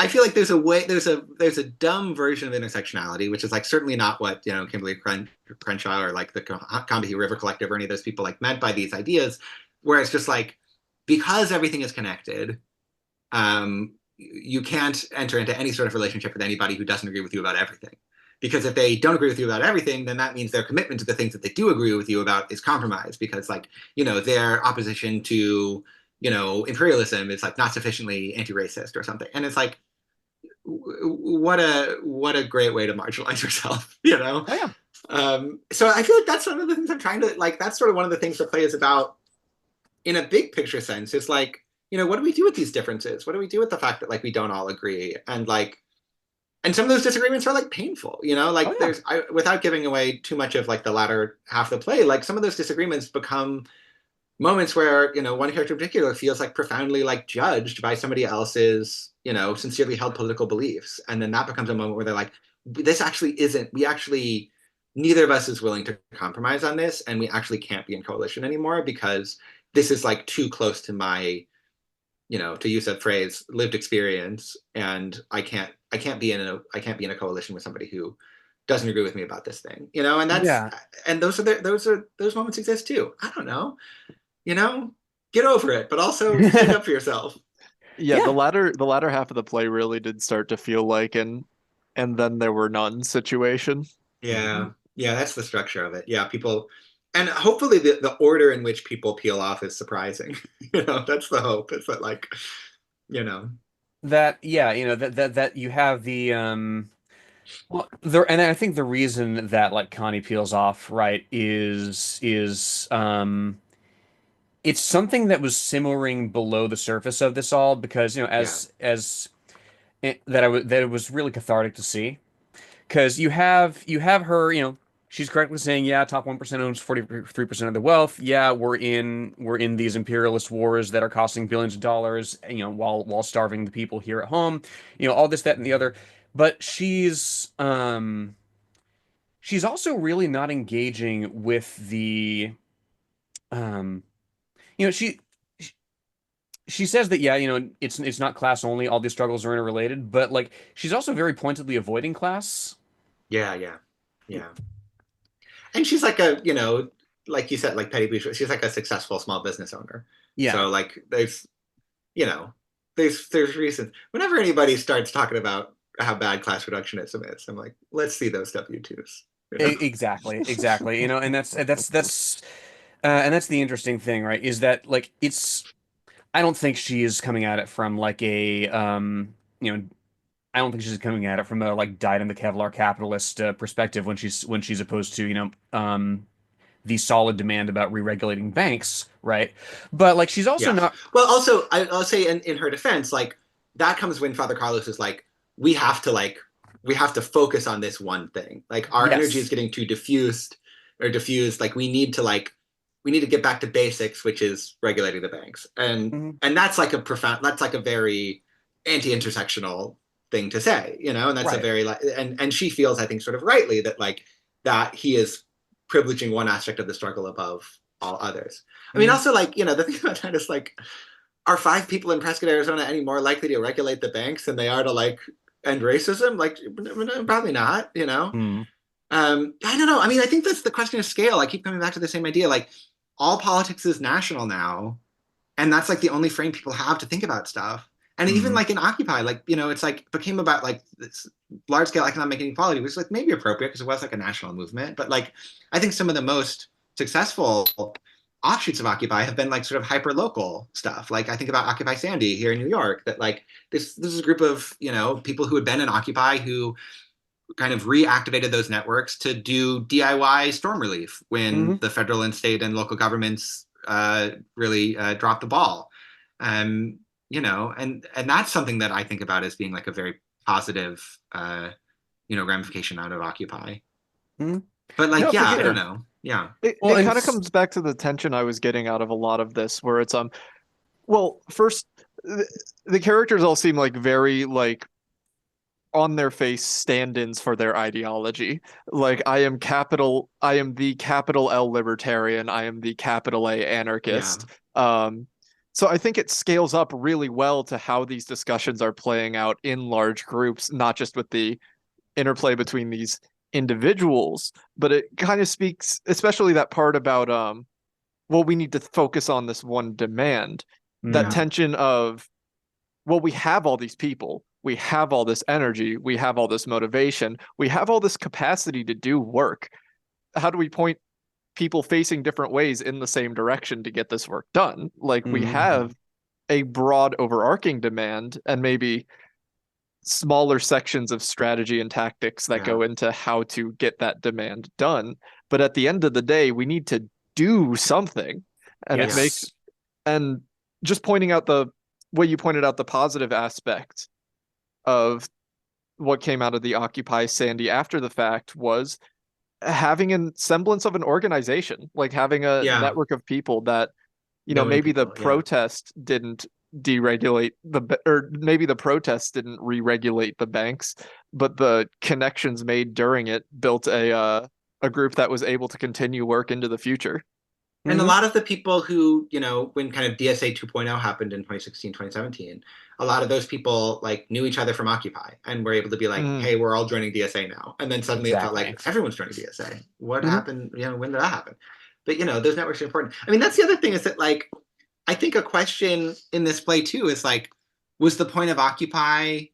I feel like there's a way there's a dumb version of intersectionality, which is like certainly not what you know Crenshaw or like the Combahee River Collective or any of those people like meant by these ideas, where it's just like because everything is connected, you can't enter into any sort of relationship with anybody who doesn't agree with you about everything. Because if they don't agree with you about everything, then that means their commitment to the things that they do agree with you about is compromised. Because, like, you know, their opposition to, you know, imperialism is like not sufficiently anti-racist or something. And it's like, what a great way to marginalize yourself, you know. oh yeah, So I feel like that's one of the things I'm trying to like. That's sort of one of the things the play is about in a big picture sense. Is like, you know, what do we do with these differences? What do we do with the fact that like we don't all agree and like and some of those disagreements are like painful, you know, oh like yeah, without giving away too much of like the latter half of the play, like some of those disagreements become moments where, you know, one character in particular feels like profoundly like judged by somebody else's, you know, sincerely held political beliefs. And then that becomes a moment where they're like, this actually isn't, we actually, neither of us is willing to compromise on this. And we actually can't be in coalition anymore because this is like too close to my, you know, to use that phrase, lived experience, and I can't be in I can't be in a coalition with somebody who doesn't agree with me about this thing, you know, and that's yeah. and those moments exist too. I don't know, you know, get over it, but also stick up for yourself. Yeah, Yeah. the latter half of the play really did start to feel like an and then there were none situation. Yeah, yeah, that's the structure of it. Yeah, people, and hopefully the order in which people peel off is surprising. You know, that's the hope. It's that like, you know, That yeah, you know that you have the well there and I think the reason that like Connie peels off right is it's something that was simmering below the surface of this all because you know yeah, that it was really cathartic to see because you have her, you know, she's correctly saying, yeah, top 1% owns 43% of the wealth. Yeah, we're in these imperialist wars that are costing billions of dollars, you know, while starving the people here at home. You know, all this, that, and the other. But she's also really not engaging with the um you know, she says that yeah, you know, it's not class only, all these struggles are interrelated, but like she's also very pointedly avoiding class. yeah, yeah. And she's like a, you know, like you said, like Petty Boucher, she's like a successful small business owner. Yeah. So like there's, you know, there's reasons. Whenever anybody starts talking about how bad class reductionism is, I'm like, let's see those W-2s. You know? Exactly. You know, and that's the interesting thing, right? Is that like it's I don't think she is coming at it from like a you know, I don't think she's coming at it from a like dyed in the Kevlar capitalist perspective when she's opposed to, you know, the solid demand about re-regulating banks, right? But like she's also Yeah. not Well, also, I'll say in her defense, like that comes when Father Carlos is like, we have to focus on this one thing. Like our energy is yes. getting too diffused. Like we need to get back to basics, which is regulating the banks. Mhm. And that's like a very anti-intersectional thing to say, you know, and that's a Right. very like, and she feels, I think, sort of rightly that like, that he is privileging one aspect of the struggle above all others. I mean, Mhm. also like, you know, the thing about that is like, are 5 people in Prescott, Arizona any more likely to regulate the banks than they are to like end racism? Like, probably not, you know? Mhm. I don't know. I mean, I think that's the question of scale. I keep coming back to the same idea. Like, all politics is national now, and that's like the only frame people have to think about stuff. And even Mhm. like in Occupy, like, it's like became about like this large scale economic inequality, which was like maybe appropriate because it was like a national movement. But like, I think some of the most successful offshoots of Occupy have been like sort of hyper local stuff. Like I think about Occupy Sandy here in New York, that like this is a group of, people who had been in Occupy who kind of reactivated those networks to do DIY storm relief when Mhm. the federal and state and local governments really dropped the ball. Um, and that's something that I think about as being like a very positive, ramification out of Occupy. Mhm. But like, No, for yeah, I don't sure. know. Yeah. Well, It and kind of comes back to the tension I was getting out of a lot of this, where it's well, first the characters all seem like very like on their face stand-ins for their ideology. Like I am the capital L libertarian, I am the capital A Yeah. anarchist. Um, so I think it scales up really well to how these discussions are playing out in large groups, not just with the interplay between these individuals, but it kind of speaks, especially that part about well, we need to focus on this one demand. That Yeah. Mhm. tension of, well, we have all these people, we have all this energy, we have all this motivation, we have all this capacity to do work. How do we point people facing different ways in the same direction to get this work done? Like we Mhm. have a broad overarching demand and maybe smaller sections of strategy and tactics that Yeah. go into how to get that demand done. But at the end of the day, we need to do something. And it Yeah. makes, Yes. and just pointing out the way you pointed out the positive aspect of what came out of the Occupy Sandy after the fact was having a semblance of an organization, like having a Yeah. network of people that, Knowing maybe the people. Yeah. protest didn't deregulate or maybe the protests didn't re-regulate the banks, but the connections made during it built a group that was able to continue work into the future. And a Mhm. lot of the people who, when kind of DSA 2.0 happened in 2016, 2017, a lot of those people like knew each other from Occupy and were able to be like, Mm, hey, we're all joining DSA now. And then suddenly it felt Exactly. like everyone's joining DSA. What Mhm. happened? When did that happen? But, those networks are important. I mean, that's the other thing is that like, I think a question in this play too is like, was the point of Occupy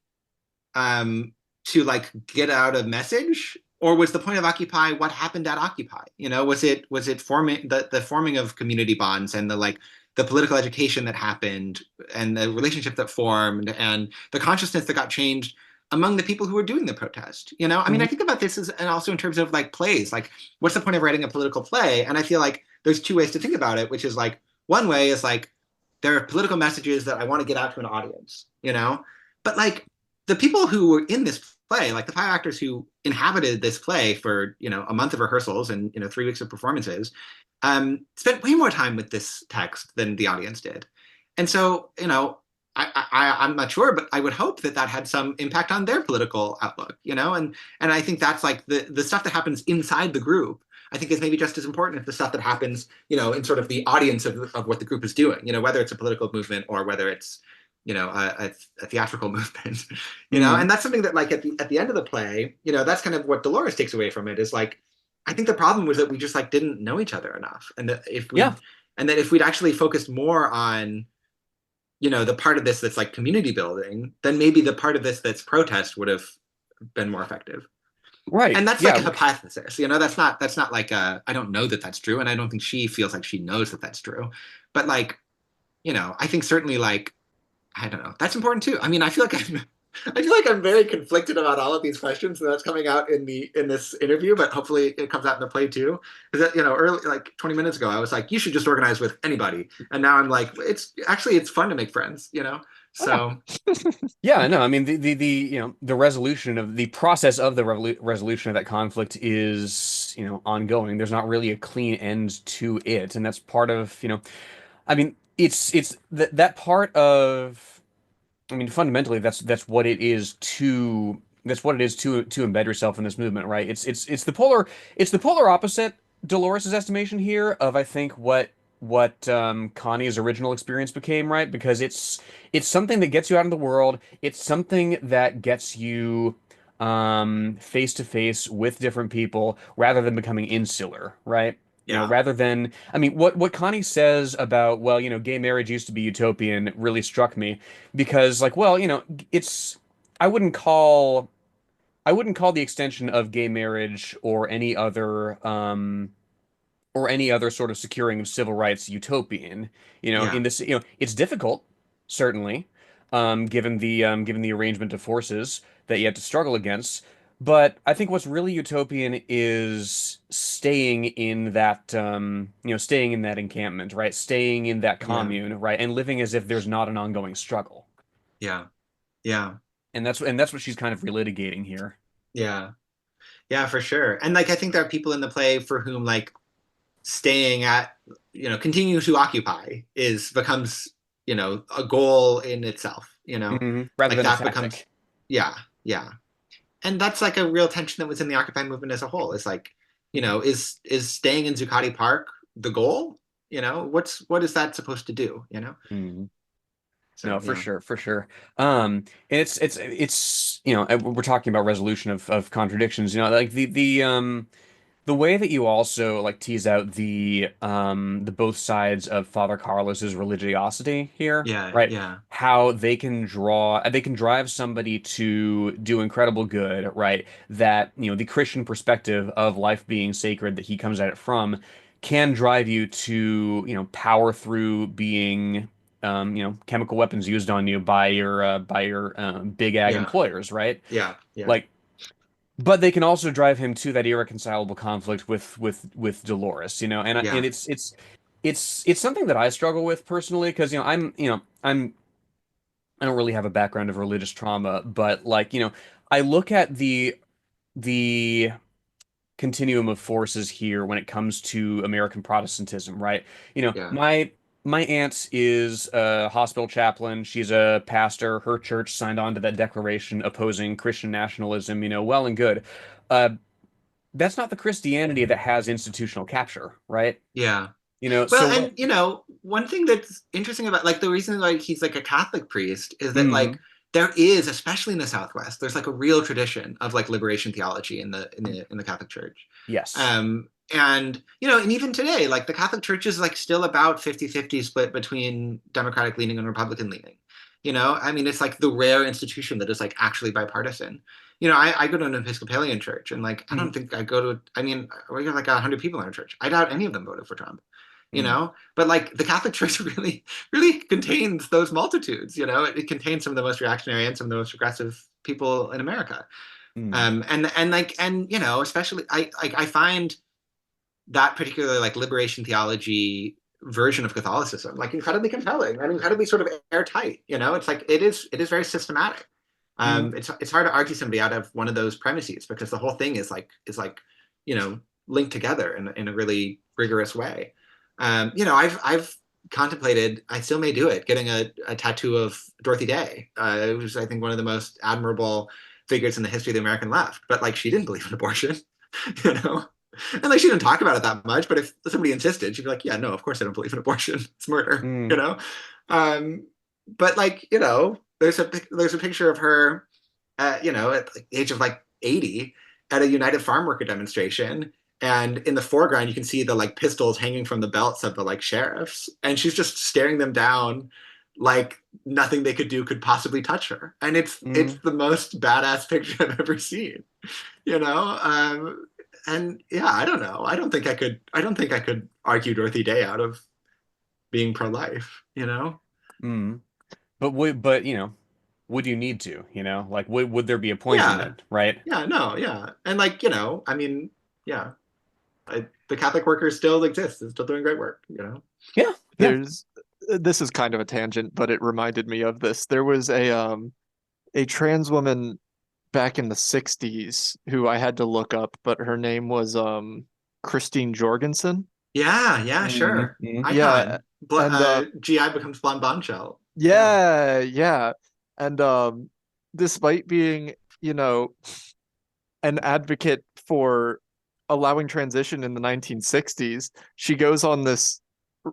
um, to like get out a message, or was the point of Occupy what happened at Occupy? Was it forming the forming of community bonds and the like the political education that happened and the relationship that formed and the consciousness that got changed among the people who were doing the protest? I mean, I Mhm. think about this as and also in terms of like plays, like what's the point of writing a political play? And I feel like there's two ways to think about it, which is like one way is like there are political messages that I want to get out to an audience. But like the people who were in this play, like the 5 actors who inhabited this play for a month of rehearsals and 3 weeks of performances, spent way more time with this text than the audience did, and so I'm not sure, but I would hope that that had some impact on their political outlook. And I think that's like the stuff that happens inside the group. I think is maybe just as important as the stuff that happens, in sort of the audience of what the group is doing. Whether it's a political movement or whether it's a theatrical movement. Mhm. And that's something that like at the end of the play, that's kind of what Dolores takes away from it is like I think the problem was that we just like didn't know each other enough, Yeah. and that if we'd actually focused more on the part of this that's like community building, then maybe the part of this that's protest would have been more effective. Right. And that's like Yeah. a hypothesis. That's not like I don't know that that's true, and I don't think she feels like she knows that that's true. But like I think certainly like I don't know. That's important too. I mean, I feel like I'm very conflicted about all of these questions, and that's coming out in this interview. But hopefully, it comes out in the play too. Because early, like 20 minutes ago, I was like, you should just organize with anybody, and now I'm like, it's fun to make friends. oh yeah. So Yeah, no, I mean the resolution of the process of the resolution of that conflict is, ongoing. There's not really a clean end to it, and that's part of, I mean, it's that part of, I mean, fundamentally that's what it is to embed yourself in this movement, right? It's the polar opposite, Dolores's estimation here, of I think what Connie's original experience became, right? Because it's something that gets you out in the world. It's something that gets you face to face with different people rather than becoming insular, right? Yeah. rather than, I mean, what Connie says about, well, gay marriage used to be utopian really struck me because, like, well, it's, I wouldn't call, I wouldn't call the extension of gay marriage or any other sort of securing of civil rights utopian. Yeah. In this, it's difficult, certainly, given the arrangement of forces that you have to struggle against. But I think what's really utopian is staying in that encampment, right? Staying in that Yeah. commune, right? And living as if there's not an ongoing struggle. Yeah. Yeah. And that's what she's kind of relitigating here. Yeah. Yeah, for sure. And like I think there are people in the play for whom like staying at, continuing to occupy is becomes, a goal in itself, Rather like than a that becomes, tactic. yeah, yeah. And that's like a real tension that was in the Occupy movement as a whole. It's like, is staying in Zuccotti Park the goal? What is that supposed to do? Mhm. So No, for yeah, sure, for sure. And it's we're talking about resolution of contradictions. Like the way that you also like tease out the both sides of Father Carlos's religiosity here, yeah, right? yeah, How they can drive somebody to do incredible good, right? That, the Christian perspective of life being sacred that he comes at it from can drive you to, power through being chemical weapons used on you by your big ag yeah, employers, right? yeah, yeah, Like, but they can also drive him to that irreconcilable conflict with Dolores, and yeah, it's something that I struggle with personally because I don't really have a background of religious trauma, but like I look at the continuum of forces here when it comes to American Protestantism, right? yeah, My aunt is a hospital chaplain. She's a pastor. Her church signed on to that declaration opposing Christian nationalism, well and good. Uh, that's not the Christianity that has institutional capture, right? yeah. So Well, what? and one thing that's interesting about like the reason like he's like a Catholic priest is that Hmm. like there is, especially in the Southwest, there's like a real tradition of like liberation theology in the Catholic Church. Yes. And and even today, like the Catholic Church is like still about 50-50 split between Democratic leaning and Republican leaning. I mean, it's like the rare institution that is like actually bipartisan. I go to an Episcopalian church and like I don't think I go to, I mean, we got like 100 people in our church. I doubt any of them voted for Trump. Mm-hmm. But like the Catholic Church really really contains those multitudes. It contains some of the most reactionary and some of the most progressive people in America. And especially I find that particular like liberation theology version of Catholicism like incredibly compelling and incredibly sort of airtight. It's like it is very systematic. Mm-hmm. It's hard to argue somebody out of one of those premises because the whole thing is like linked together in a really rigorous way. I've contemplated, I still may do it, getting a tattoo of Dorothy Day. It was, I think, one of the most admirable figures in the history of the American left. But like, she didn't believe in abortion, you know. And like, she didn't talk about it that much. But if somebody insisted, she'd be like, "Yeah, no, of course I don't believe in abortion. It's murder," Mm-hmm. you know. But like, there's a picture of her, at the age of like 80 at a United Farm Worker demonstration, and in the foreground you can see the like pistols hanging from the belts of the like sheriffs, and she's just staring them down like nothing they could do could possibly touch her, and it's Mm-hmm. the most badass picture I've ever seen, you know. And yeah, I don't know, I don't think I could argue Dorothy Day out of being pro-life, Mm-hmm. But would you need to, like would there be a point in yeah, it, right? yeah, no, yeah. And like, I mean, yeah, the Catholic workers still exist. It's still doing great work, Yeah, yeah. There's this is kind of a tangent, but it reminded me of this. There was a trans woman back in the 60s who I had to look up, but her name was Christine Jorgensen. Yeah, yeah, sure. Mm-hmm. Yeah, Icon. and GI becomes blonde bombshell. Yeah. yeah, yeah. And despite being, you know, an advocate for allowing transition in the 1960s, she goes on this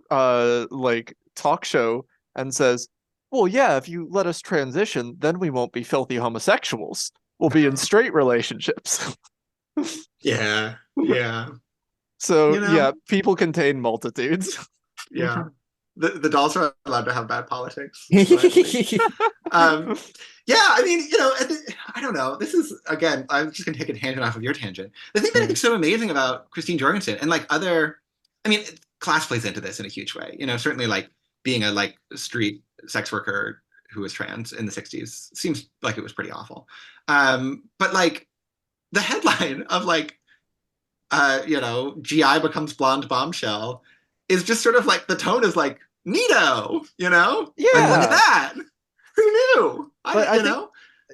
like talk show and says, "Well, yeah, if you let us transition, then we won't be filthy homosexuals. We'll be in straight relationships." Yeah, yeah. So You know? yeah, people contain multitudes. Yeah. The dolls are allowed to have bad politics, is what I believe. Um, yeah, I mean, I don't know. This is again, I'm just gonna take a tangent off of your tangent. The thing that I think is so amazing about Christine Jorgensen and like other, I mean, class plays into this in a huge way. Certainly like being a like street sex worker who was trans in the '60s seems like it was pretty awful. But like the headline of like GI becomes blonde bombshell is just sort of like the tone is like neato, like look at Yeah, that. Who knew? but I think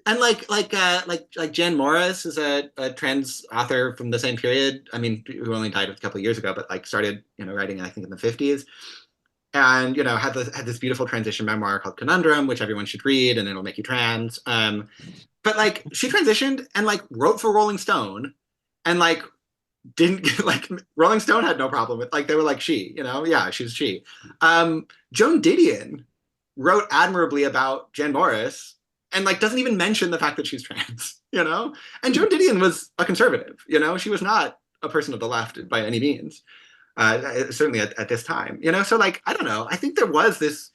And like Jan Morris is a trans author from the same period. I mean, who only died a couple of years ago, but like started writing I think in the '50s, and had this beautiful transition memoir called Conundrum, which everyone should read, and it'll make you trans. But like she transitioned and like wrote for Rolling Stone, and like didn't like Rolling Stone had no problem with like they were like yeah, she's she. Joan Didion wrote admirably about Jan Morris and like doesn't even mention the fact that she's trans, And Joan Didion was a conservative, she was not a person of the left by any means, certainly at this time, So like I don't know, I think there was this,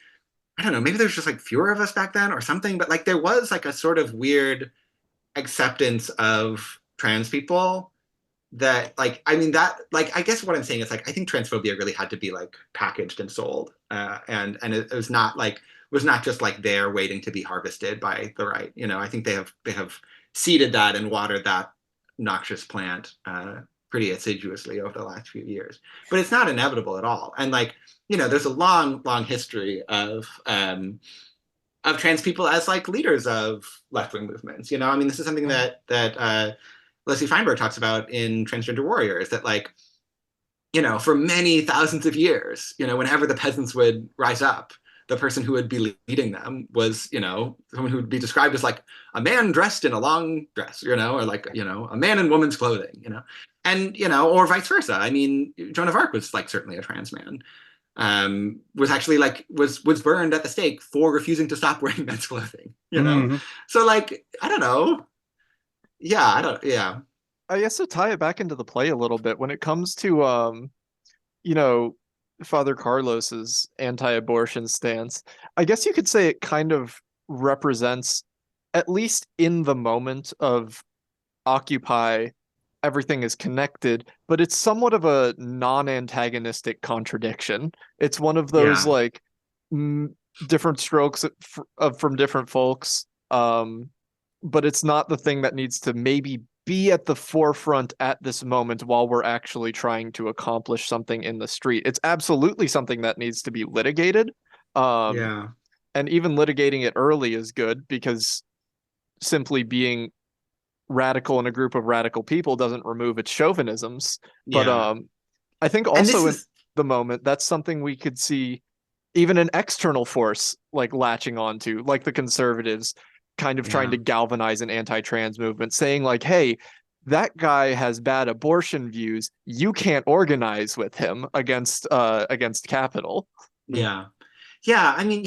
I don't know, maybe there's just like fewer of us back then or something, but like there was like a sort of weird acceptance of trans people that like I mean that like I guess what I'm saying is like I think transphobia really had to be like packaged and sold, and it was not just like there waiting to be harvested by the right. I think they have seeded that and watered that noxious plant pretty assiduously over the last few years, but it's not inevitable at all. And like there's a long history of trans people as like leaders of left-wing movements. I mean, this is something that Leslie Feinberg talks about in Transgender Warriors, that like, for many thousands of years, whenever the peasants would rise up, the person who would be leading them was, someone who would be described as like a man dressed in a long dress, or like, a man in woman's clothing, and, or vice versa. I mean, Joan of Arc was like certainly a trans man. Was actually like was burned at the stake for refusing to stop wearing men's clothing, Mhm. So like I don't know. Yeah. I guess to tie it back into the play a little bit, when it comes to you know, Father Carlos's anti-abortion stance, I guess you could say it kind of represents, at least in the moment of Occupy, everything is connected, but it's somewhat of a non-antagonistic contradiction. It's one of those Yeah. like different strokes from different folks, but it's not the thing that needs to maybe be at the forefront at this moment while we're actually trying to accomplish something in the street. It's absolutely something that needs to be litigated. Um, Yeah. and even litigating it early is good, because simply being radical in a group of radical people doesn't remove its chauvinisms. But Yeah. I think And this also in is the moment, that's something we could see even an external force like latching onto, like the conservatives kind of trying yeah. to galvanize an anti-trans movement, saying like, hey, that guy has bad abortion views. You can't organize with him against capital. Yeah. Yeah. I mean,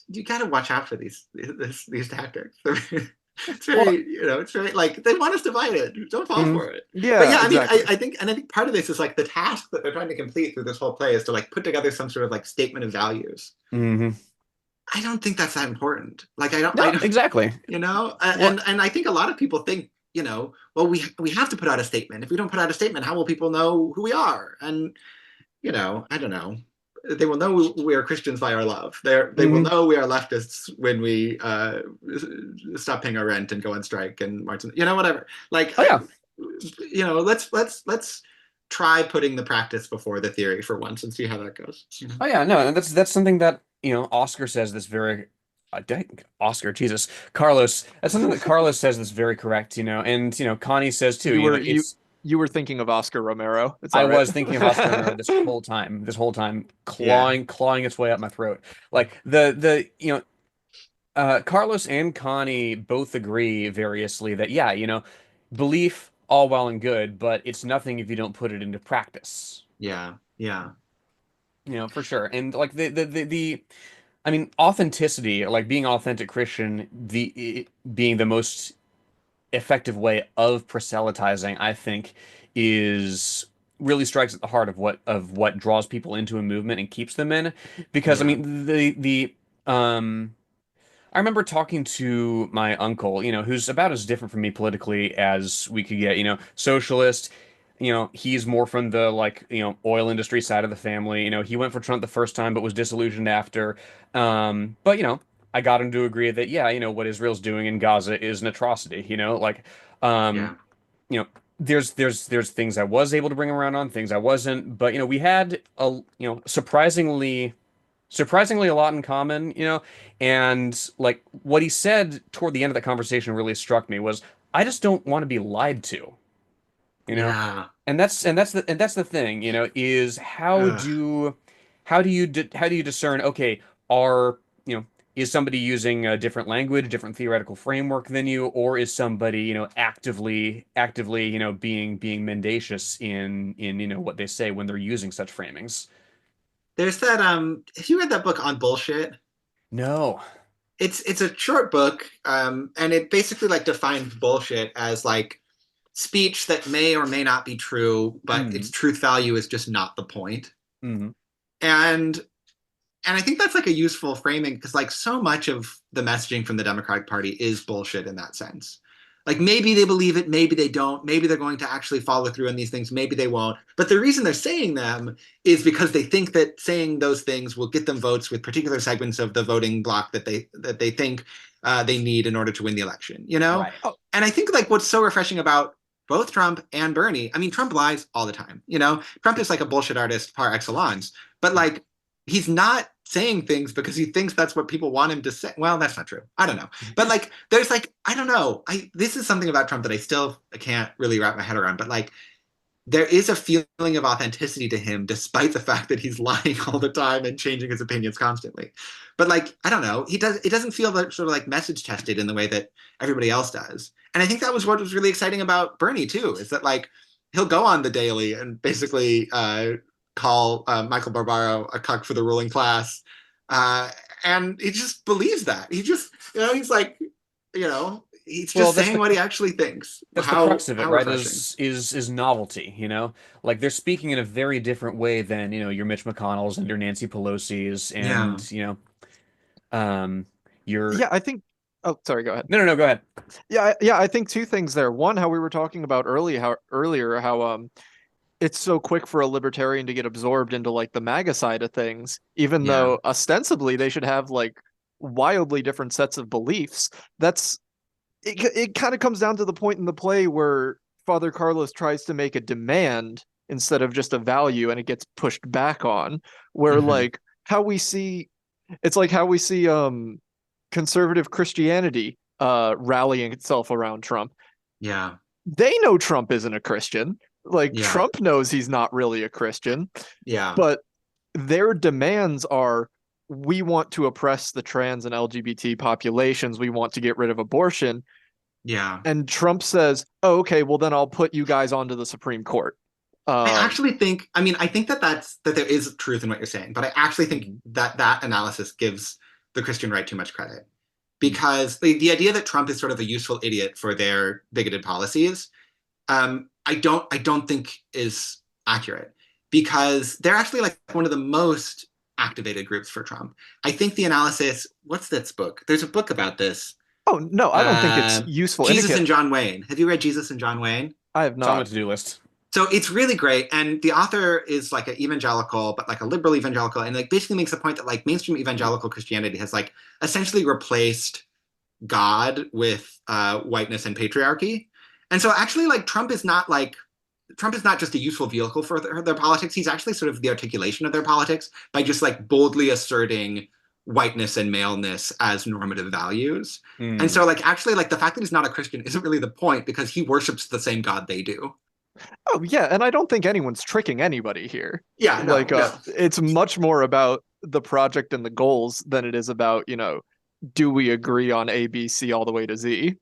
you got to watch out for these tactics. It's Well, very, it's very like they want us divided. Don't fall Mhm. for it. But yeah, yeah, I mean, exactly. I think part of this is like the task that they're trying to complete through this whole play is to like put together some sort of like statement of values. Mhm. I don't think that's that important. Like I No, don't, exactly. and I think a lot of people think, well, we have to put out a statement. If we don't put out a statement, how will people know who we are? And I don't know. They will know we are Christians by our love. They will Mhm. know we are leftists when we stop paying our rent and go on strike and march. Whatever. Like, Oh yeah. let's try putting the practice before the theory for once and see how that goes. Oh yeah, no, and that's something that, Oscar says this very Oscar, Jesus, Carlos. That's something that Carlos says that's very correct, and Connie says too, You were it's you were thinking of Oscar Romero. It's I all right. was thinking of Oscar Romero this whole time, Yeah. clawing its way up my throat. Like Carlos and Connie both agree variously that, yeah, belief all well and good, but it's nothing if you don't put it into practice. Yeah. Yeah. For sure. And like the I mean, authenticity, like being authentic Christian, being the most effective way of proselytizing, I think, is really strikes at the heart of what draws people into a movement and keeps them in. Because I Yeah. mean, the I remember talking to my uncle, who's about as different from me politically as we could get, socialist. He's more from the like, oil industry side of the family. He went for Trump the first time, but was disillusioned after. But I got him to agree that yeah, what Israel's doing in Gaza is an atrocity. Like, Yeah. um, you know, there's things I was able to bring him around on, things I wasn't. But we had a surprisingly a lot in common, and like what he said toward the end of that conversation really struck me was I just don't want to be lied to, you know. Yeah. And that's the thing, is Ugh. how do you discern, okay, are, is somebody using a different language, different theoretical framework than you, or is somebody, actively, being mendacious in what they say when they're using such framings? There's that have you read that book on bullshit? No. It's a short book, and it basically like defines bullshit as like speech that may or may not be true, but its Mm, truth value is just not the point. mm, And and I think that's like a useful framing because like so much of the messaging from the Democratic Party is bullshit in that sense. Like maybe they believe it, maybe they don't, maybe they're going to actually follow through on these things, maybe they won't. But the reason they're saying them is because they think that saying those things will get them votes with particular segments of the voting bloc that they think they need in order to win the election. right. And I think like what's so refreshing about both Trump and Bernie, I mean, Trump lies all the time. Trump is like a bullshit artist par excellence, but like he's not saying things because he thinks that's what people want him to say. Well, that's not true. I don't know. But like there's like I don't know. I This is something about Trump that I can't really wrap my head around, but like there is a feeling of authenticity to him despite the fact that he's lying all the time and changing his opinions constantly. But like I don't know, it doesn't feel like, sort of like message tested in the way that everybody else does. And I think that was what was really exciting about Bernie too, is that like he'll go on the Daily and basically call Michael Barbaro a cuck for the ruling class. Uh, and he just believes that. He just, he's like, he's Well, just saying what he actually thinks. that's the How crux of it, how right? refreshing. Is novelty, like they're speaking in a very different way than your Mitch McConnells and your Nancy Pelosi's, Yeah. and um your Yeah, I think. Oh, sorry. Go ahead. no, go ahead. Yeah, I think two things there. One, how we were talking about earlier, how it's so quick for a libertarian to get absorbed into like the MAGA side of things, even Yeah. though ostensibly they should have like wildly different sets of beliefs. That's it kind of comes down to the point in the play where Father Carlos tries to make a demand instead of just a value, and it gets pushed back on, where Mhm. like how we see it's like how we see conservative Christianity rallying itself around Trump. Yeah. They know Trump isn't a Christian. Like Yeah. Trump knows he's not really a Christian, Yeah. but their demands are, we want to oppress the trans and LGBT populations. We want to get rid of abortion. Yeah. And Trump says, "Oh, okay, well then I'll put you guys onto the Supreme Court." I Um, actually think, I mean, I think that there is truth in what you're saying, but I actually think mhm, that that analysis gives the Christian right too much credit. Because the idea that Trump is sort of a useful idiot for their bigoted policies, I don't think is accurate because they're actually like one of the most activated groups for Trump. I think the analysis, what's this book? There's a book about this. oh no, I don't think it's Uh, useful. Jesus and John Wayne. Have you read Jesus and John Wayne? I have It's on my not. to-do list. So it's really great, and the author is like an evangelical, but like a liberal evangelical, and like basically makes the point that like mainstream evangelical Christianity has like essentially replaced God with whiteness and patriarchy. And so actually like Trump is not just a useful vehicle for their politics. He's actually sort of the articulation of their politics by just like boldly asserting whiteness and maleness as normative values. And Mm. so like actually like the fact that he's not a Christian isn't really the point because he worships the same God they do. Oh yeah, and I don't think anyone's tricking anybody here. Yeah, no, Like no. it's much more about the project and the goals than it is about, do we agree on A, B, C all the way to Z?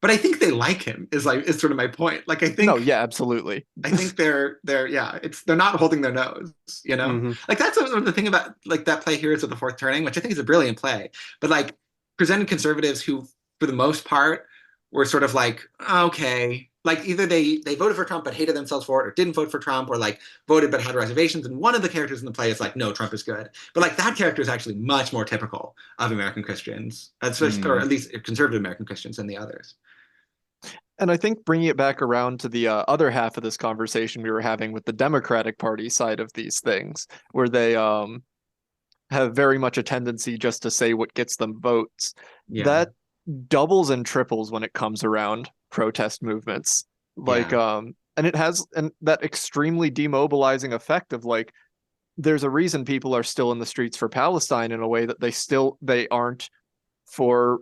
But I think they like him is sort of my point. Like No, yeah, absolutely. I think they're yeah, they're not holding their nose. Hmm. Like that's sort of the thing about like that play Heroes of the Fourth Turning, which I think is a brilliant play. But like presented conservatives who, for the most part, were sort of like, okay, like either they voted for Trump but hated themselves for it, or didn't vote for Trump, or like voted but had reservations. And one of the characters in the play is like, no, Trump is good. But like that character is actually much more typical of American Christians, or Mm. at least conservative American Christians than the others. And I think bringing it back around to the other half of this conversation we were having with the Democratic Party side of these things, where they have very much a tendency just to say what gets them votes. Yeah. That doubles and triples when it comes around protest movements. Like Yeah. and it has that extremely demobilizing effect of like there's a reason people are still in the streets for Palestine in a way that they aren't for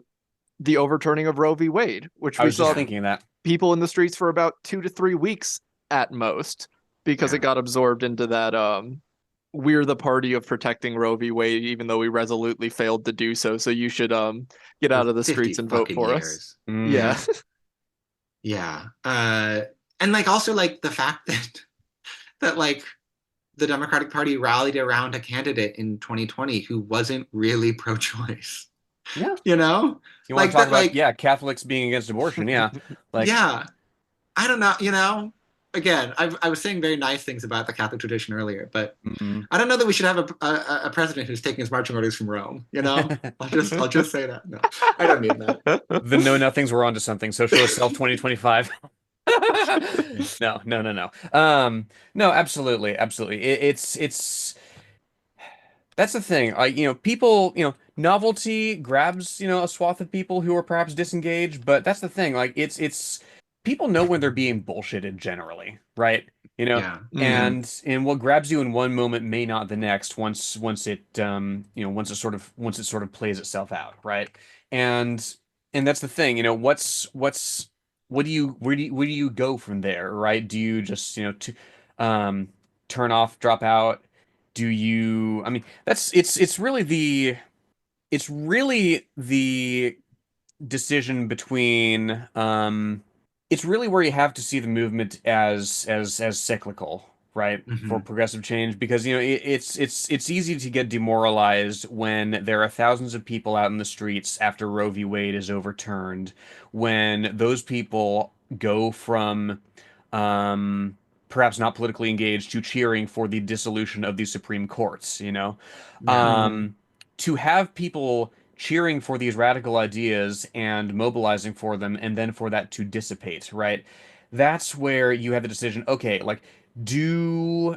the overturning of Roe v. Wade, which I we was just saw thinking of that. people in the streets for about 2 to 3 weeks at most because Yeah. it got absorbed into that we're the party of protecting Roe v. Wade, even though we resolutely failed to do so. So you should get out For of the 50 streets and vote fucking for us. years. Mhm. Yeah. Yeah. And like also like the fact that like the Democratic Party rallied around a candidate in 2020 who wasn't really pro-choice. Yeah. You know? You want Like to talk that, about, like, yeah, Catholics being against abortion? Yeah. Like, yeah. I don't know, you know? Again, I was saying very nice things about the Catholic tradition earlier, but mm. I don't know that we should have a president who's taking his marching orders from Rome, you know? I'll just say that. No, I don't mean that. The Know Nothings were onto something. Socialist Self 2025. No. No, absolutely, absolutely. It's that's the thing. People, novelty grabs, a swath of people who are perhaps disengaged, but that's the thing. Like it's people know when they're being bullshitted generally, right? You know, Yeah. Mhm. and what grabs you in one moment may not the next once it sort of plays itself out, right? And and that's the thing, what do you where do you go from there, right? Do you just, um turn off, drop out? Do you, I mean, that's it's really the decision between it's really where you have to see the movement as cyclical, right? For Hmm. progressive change, because it's easy to get demoralized when there are thousands of people out in the streets after Roe v. Wade is overturned, when those people go from um perhaps not politically engaged to cheering for the dissolution of the Supreme Courts, Yeah. Mhm. um to have people cheering for these radical ideas and mobilizing for them, and then for that to dissipate, right? That's where you have the decision, okay, like, do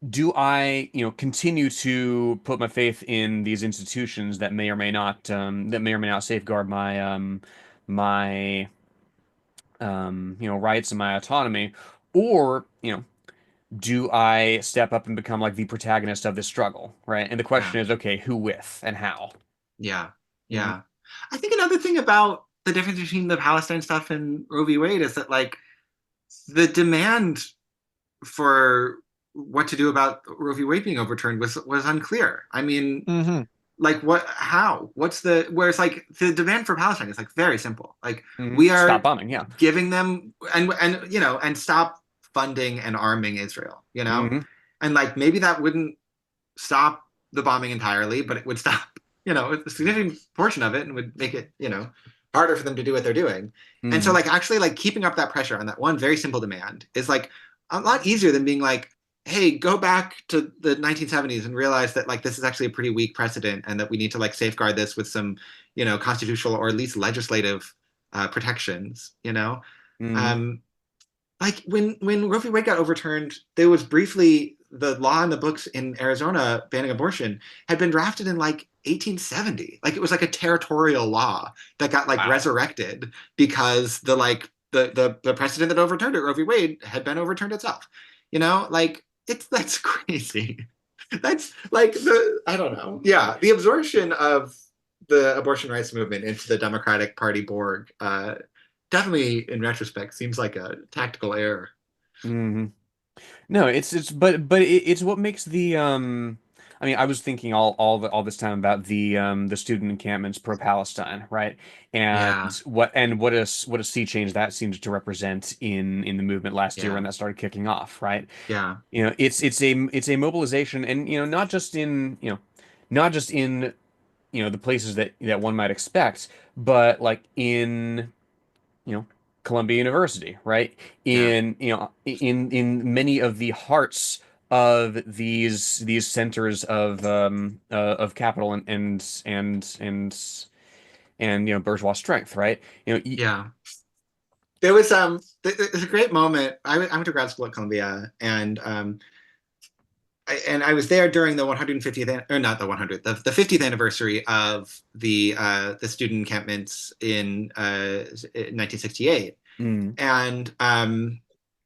do I, continue to put my faith in these institutions that may or may not safeguard my rights and my autonomy, or, do I step up and become like the protagonist of this struggle, right? And the Yeah. question is, okay, who with and how? Yeah. Mhm. Yeah. I think another thing about the difference between the Palestine stuff and Roe v. Wade is that like the demand for what to do about Roe v. Wade being overturned was unclear. I mean, Mhm. like what's whereas like the demand for Palestine is like very simple. Like Mhm. we Stop are bombing, yeah. giving them and stop funding and arming Israel, Hmm. and like maybe that wouldn't stop the bombing entirely, but it would stop, a significant portion of it and would make it, harder for them to do what they're doing. And so Hmm. like actually like keeping up that pressure on that one very simple demand is like a lot easier than being like, hey, go back to the 1970s and realize that like this is actually a pretty weak precedent and that we need to like safeguard this with some, constitutional or at least legislative protections, Hmm. um, like when Roe v. Wade got overturned, there was briefly the law in the books in Arizona banning abortion had been drafted in like 1870. Like it was like a territorial law that got like Wow. resurrected because the precedent that overturned it, Roe v. Wade, had been overturned itself. Like that's crazy. That's like the I don't know. Yeah, the absorption of the abortion rights movement into the Democratic Party Borg definitely in retrospect seems like a tactical error. Hmm. No, it's what makes I mean, I was thinking all this time about the student encampments pro Palestine, right? And Yeah, what a sea change that seemed to represent in the movement last year yeah, when that started kicking off, right? yeah, It's a mobilization, and not just in the places that one might expect, but like in you know Columbia University, right? Yeah. In many of the hearts of these centers of capital and bourgeois strength, right? Yeah. There was there's a great moment. I went to grad school at Columbia, and I was there during the 150th or not the 100th, the 50th anniversary of the student encampments in 1968. Mm,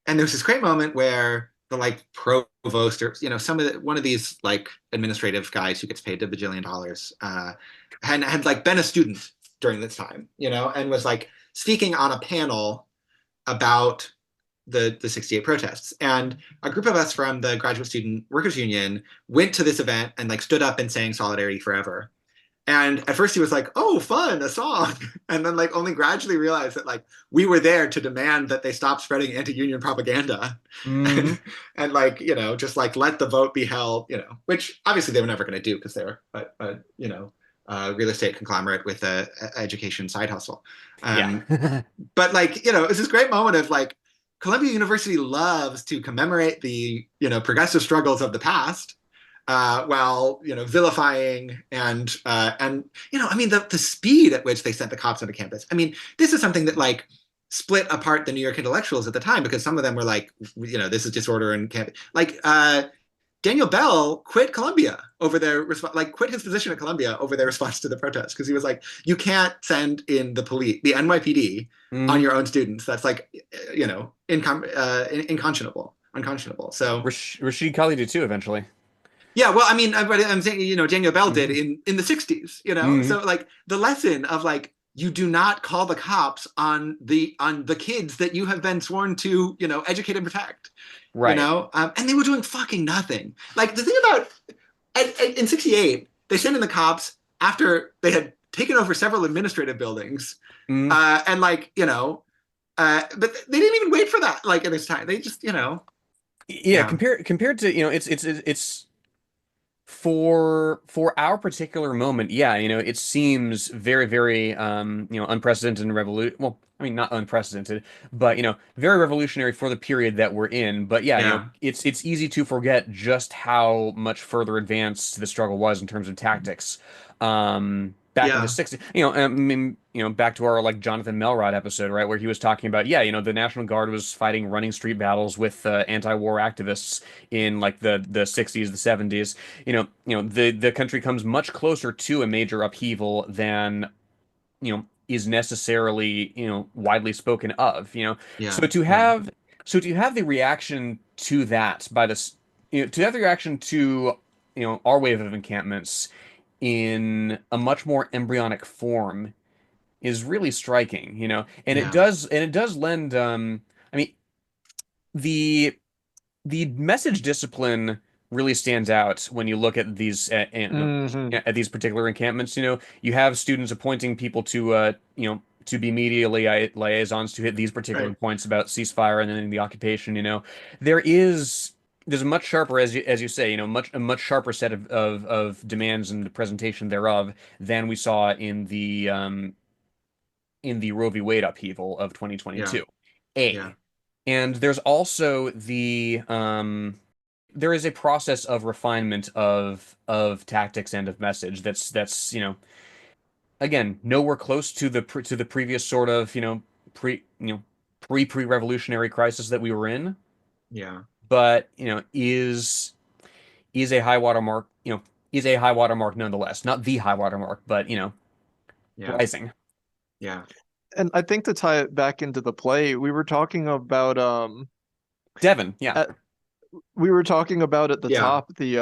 And there was this great moment where the like provost or one of these like administrative guys who gets paid a bajillion dollars had like been a student during this time, and was like speaking on a panel about the 68 protests. And a group of us from the Graduate Student Workers Union went to this event and like stood up and sang Solidarity Forever. And at first he was like, "Oh, fun, a song." And then like only gradually realized that like we were there to demand that they stop spreading anti-union propaganda. mm, And like, just like let the vote be held, which obviously they were never going to do because they're real estate conglomerate with a education side hustle. yeah. But like, it's this great moment of like Columbia University loves to commemorate the, progressive struggles of the past, while vilifying and I mean the speed at which they sent the cops onto campus. I mean, this is something that like split apart the New York intellectuals at the time, because some of them were like, this is disorder in campus. Like Daniel Bell quit Columbia over their quit his position at Columbia over their response to the protests, because he was like, you can't send in the police, the NYPD, on Mm. your own students. That's like, unconscionable. So Rashid Khalid did too eventually. yeah, well, I mean, I'm saying, Daniel Bell did Mm, in the 60s, mm, so like the lesson of like, you do not call the cops on the kids that you have been sworn to, educate and protect, right. and they were doing fucking nothing. Like the thing about in 68, they sent in the cops after they had taken over several administrative buildings, Mm. and like, but they didn't even wait for that. Like in this time, they just, Yeah, yeah, compared to, it's for our particular moment, yeah, it seems very, very unprecedented and well, I mean, not unprecedented, but very revolutionary for the period that we're in. But yeah, yeah, it's easy to forget just how much further advanced the struggle was in terms of tactics. Back in the yeah, 60s, I mean, back to our like Jonathan Melrod episode, right, where he was talking about, yeah, the National Guard was fighting running street battles with anti-war activists in like the 60s, the 70s. The country comes much closer to a major upheaval than is necessarily widely spoken of. yeah, So to yeah, have the reaction to that by this, to have the reaction to our wave of encampments in a much more embryonic form is really striking. And it yeah, does lend. I mean, the message discipline really stands out when you look at these Hmm. at these particular encampments. You have students appointing people to to be media liaisons to hit these particular right, points about ceasefire and then the occupation. There's a much sharper, as you say, a much sharper set of demands and the presentation thereof than we saw in the Roe v. Wade upheaval of yeah, 2022. yeah, And there's also there is a process of refinement of tactics and of message that's again nowhere close to the previous sort of pre-revolutionary crisis that we were in, yeah, but is a high water mark, is a high water mark nonetheless, not the high water mark, but yeah, rising. yeah, And I think to tie it back into the play, we were talking about Devin, yeah. at, we were talking about at the yeah, top the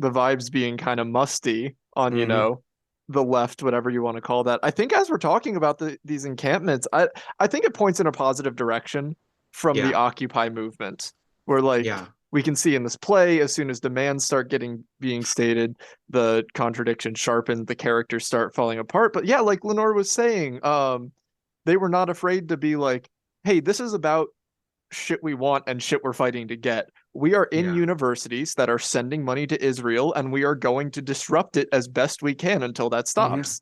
vibes being kind of musty on, Hmm. the left, whatever you want to call that. I think as we're talking about these encampments, I think it points in a positive direction from the yeah, Occupy movement, where like yeah, we can see in this play, as soon as demands start being stated, the contradiction sharpened, the characters start falling apart. But yeah, like Lenore was saying, they were not afraid to be like, hey, this is about shit we want and shit we're fighting to get. We are in yeah. universities that are sending money to Israel, and we are going to disrupt it as best we can until that Hmm. stops.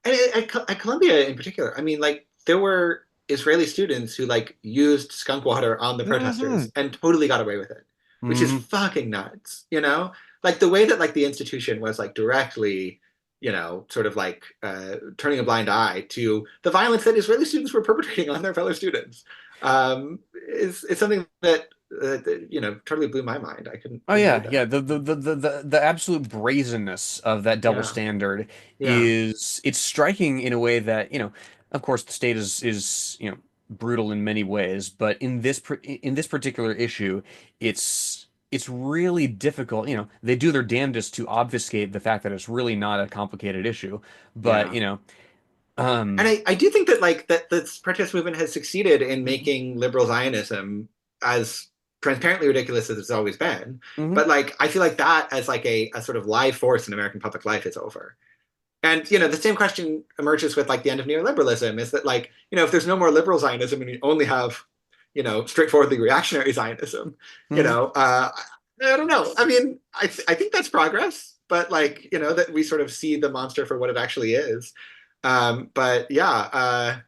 And at Columbia in particular, I mean, like there were Israeli students who like used skunk water on the protesters and totally got away with it, which is Mhm. fucking nuts, you know? Like the way that like the institution was like directly, you know, sort of like turning a blind eye to the violence that Israeli students were perpetrating on their fellow students is something that you know totally blew my mind. I Oh couldn't believe yeah, that. yeah. The absolute brazenness of that double Yeah, standard yeah, is it's striking in a way that, of course the state is, brutal in many ways, but in this particular issue, it's really difficult. They do their damnedest to obfuscate the fact that it's really not a complicated issue, but yeah. And um I do think that like that this protest movement has succeeded in mhm, making liberal Zionism as transparently ridiculous as it's always been. mhm, But like I feel like that as like a sort of live force in American public life is over. And you know, the same question emerges with like the end of neoliberalism is that like, you know, if there's no more liberal Zionism and you only have, you know, straightforwardly reactionary Zionism, you mhm. know, I don't know. I mean, I think that's progress, but like, you know, that we sort of see the monster for what it actually is. But yeah,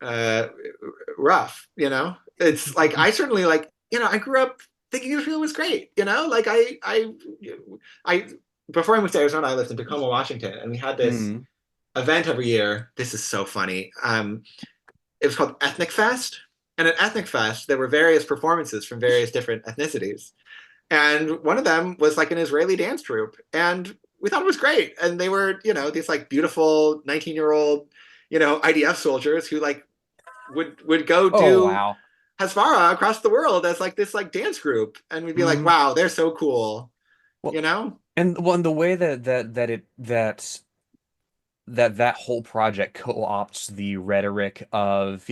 uh, rough, you know. It's like I certainly like, you know, I grew up thinking Israel was great, you know, like I before I moved to Arizona, I lived in Tacoma, Washington, and we had this Mhm. event every year. This is so funny. It was called Ethnic Fest, and at Ethnic Fest there were various performances from various different ethnicities, and one of them was like an Israeli dance troupe, and we thought it was great. And they were, you know, these like beautiful 19-year-old, you know, IDF soldiers who like would go Oh do wow. Hasbara across the world as like this like dance group, and we'd be like, Mhm. wow, they're so cool, Well, you know? and the way that whole project co-opts the rhetoric of,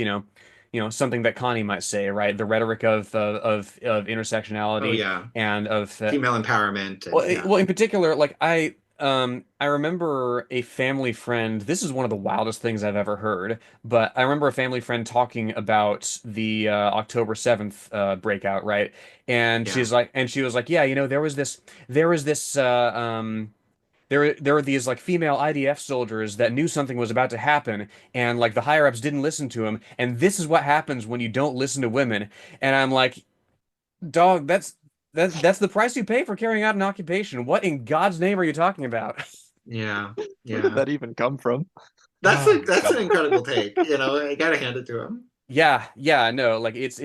something that Connie might say, right? The rhetoric of Oh intersectionality yeah, and of female empowerment and well, yeah, well, in particular, like I remember a family friend. This is one of the wildest things I've ever heard, but I remember a family friend talking about the October 7th breakout, right? And yeah. she was like, yeah, there was this there were these like female IDF soldiers that knew something was about to happen, and like the higher ups didn't listen to him, and this is what happens when you don't listen to women. And I'm like, dog, that's the price you pay for carrying out an occupation. What in God's name are you talking about? Yeah, Where did yeah. that even come from? Oh That's an God. incredible take. You know, I gotta hand it to him. Yeah, yeah, no, like it's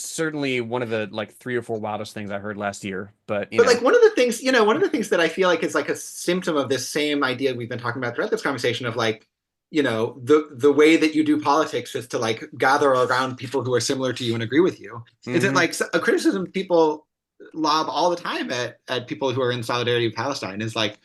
certainly one of the like three or four wildest things I heard last year. But But like one of the things, you know, one of the things that I feel like is like a symptom of this same idea we've been talking about throughout this conversation of like, you know, the way that you do politics is to like gather around people who are similar to you and agree with you. Is it hmm like a criticism people lob all the time at people who are in solidarity with Palestine is like,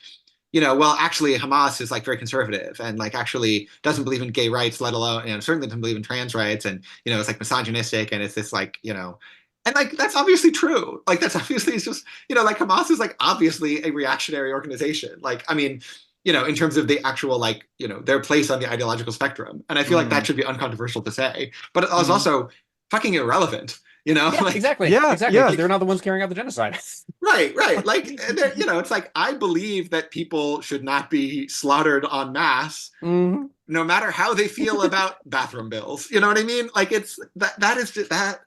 you know, well, actually, Hamas is like very conservative and like actually doesn't believe in gay rights, let alone, you know, certainly doesn't believe in trans rights. And, you know, it's like misogynistic and it's this like, you know, and like that's obviously true. Like that's obviously it's just, you know, like Hamas is like obviously a reactionary organization. Like, I mean, you know, in terms of the actual like, you know, their place on the ideological spectrum. And I feel like that hmm should be uncontroversial to say, but it was hmm also fucking irrelevant, you know, Yeah, like exactly. Yeah, Exactly. yeah. Because they're not the ones carrying out the genocide. right, right. Like, you know, it's like I believe that people should not be slaughtered en masse, hmm no matter how they feel about bathroom bills. You know what I mean? Like, it's that that is just that,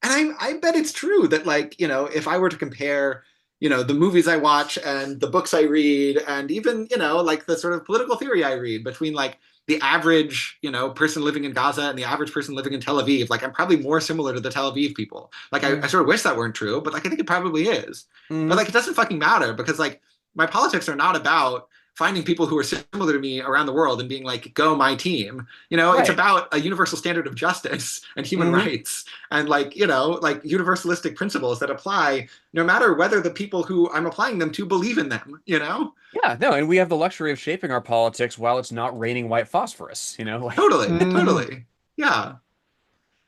and I bet it's true that like you know if I were to compare you know the movies I watch and the books I read and even you know like the sort of political theory I read between like the average you know person living in Gaza and the average person living in Tel Aviv, like I'm probably more similar to the Tel Aviv people. Like I hmm sort of wish that weren't true, but like I think it probably is. But hmm like it doesn't fucking matter because like my politics are not about finding people who are similar to me around the world and being like go my team. You know it's Right. about a universal standard of justice and human hmm rights and like you know like universalistic principles that apply no matter whether the people who I'm applying them to believe in them, you know. Yeah, no, and we have the luxury of shaping our politics while it's not raining white phosphorus, like Totally, Mhm. totally. Yeah,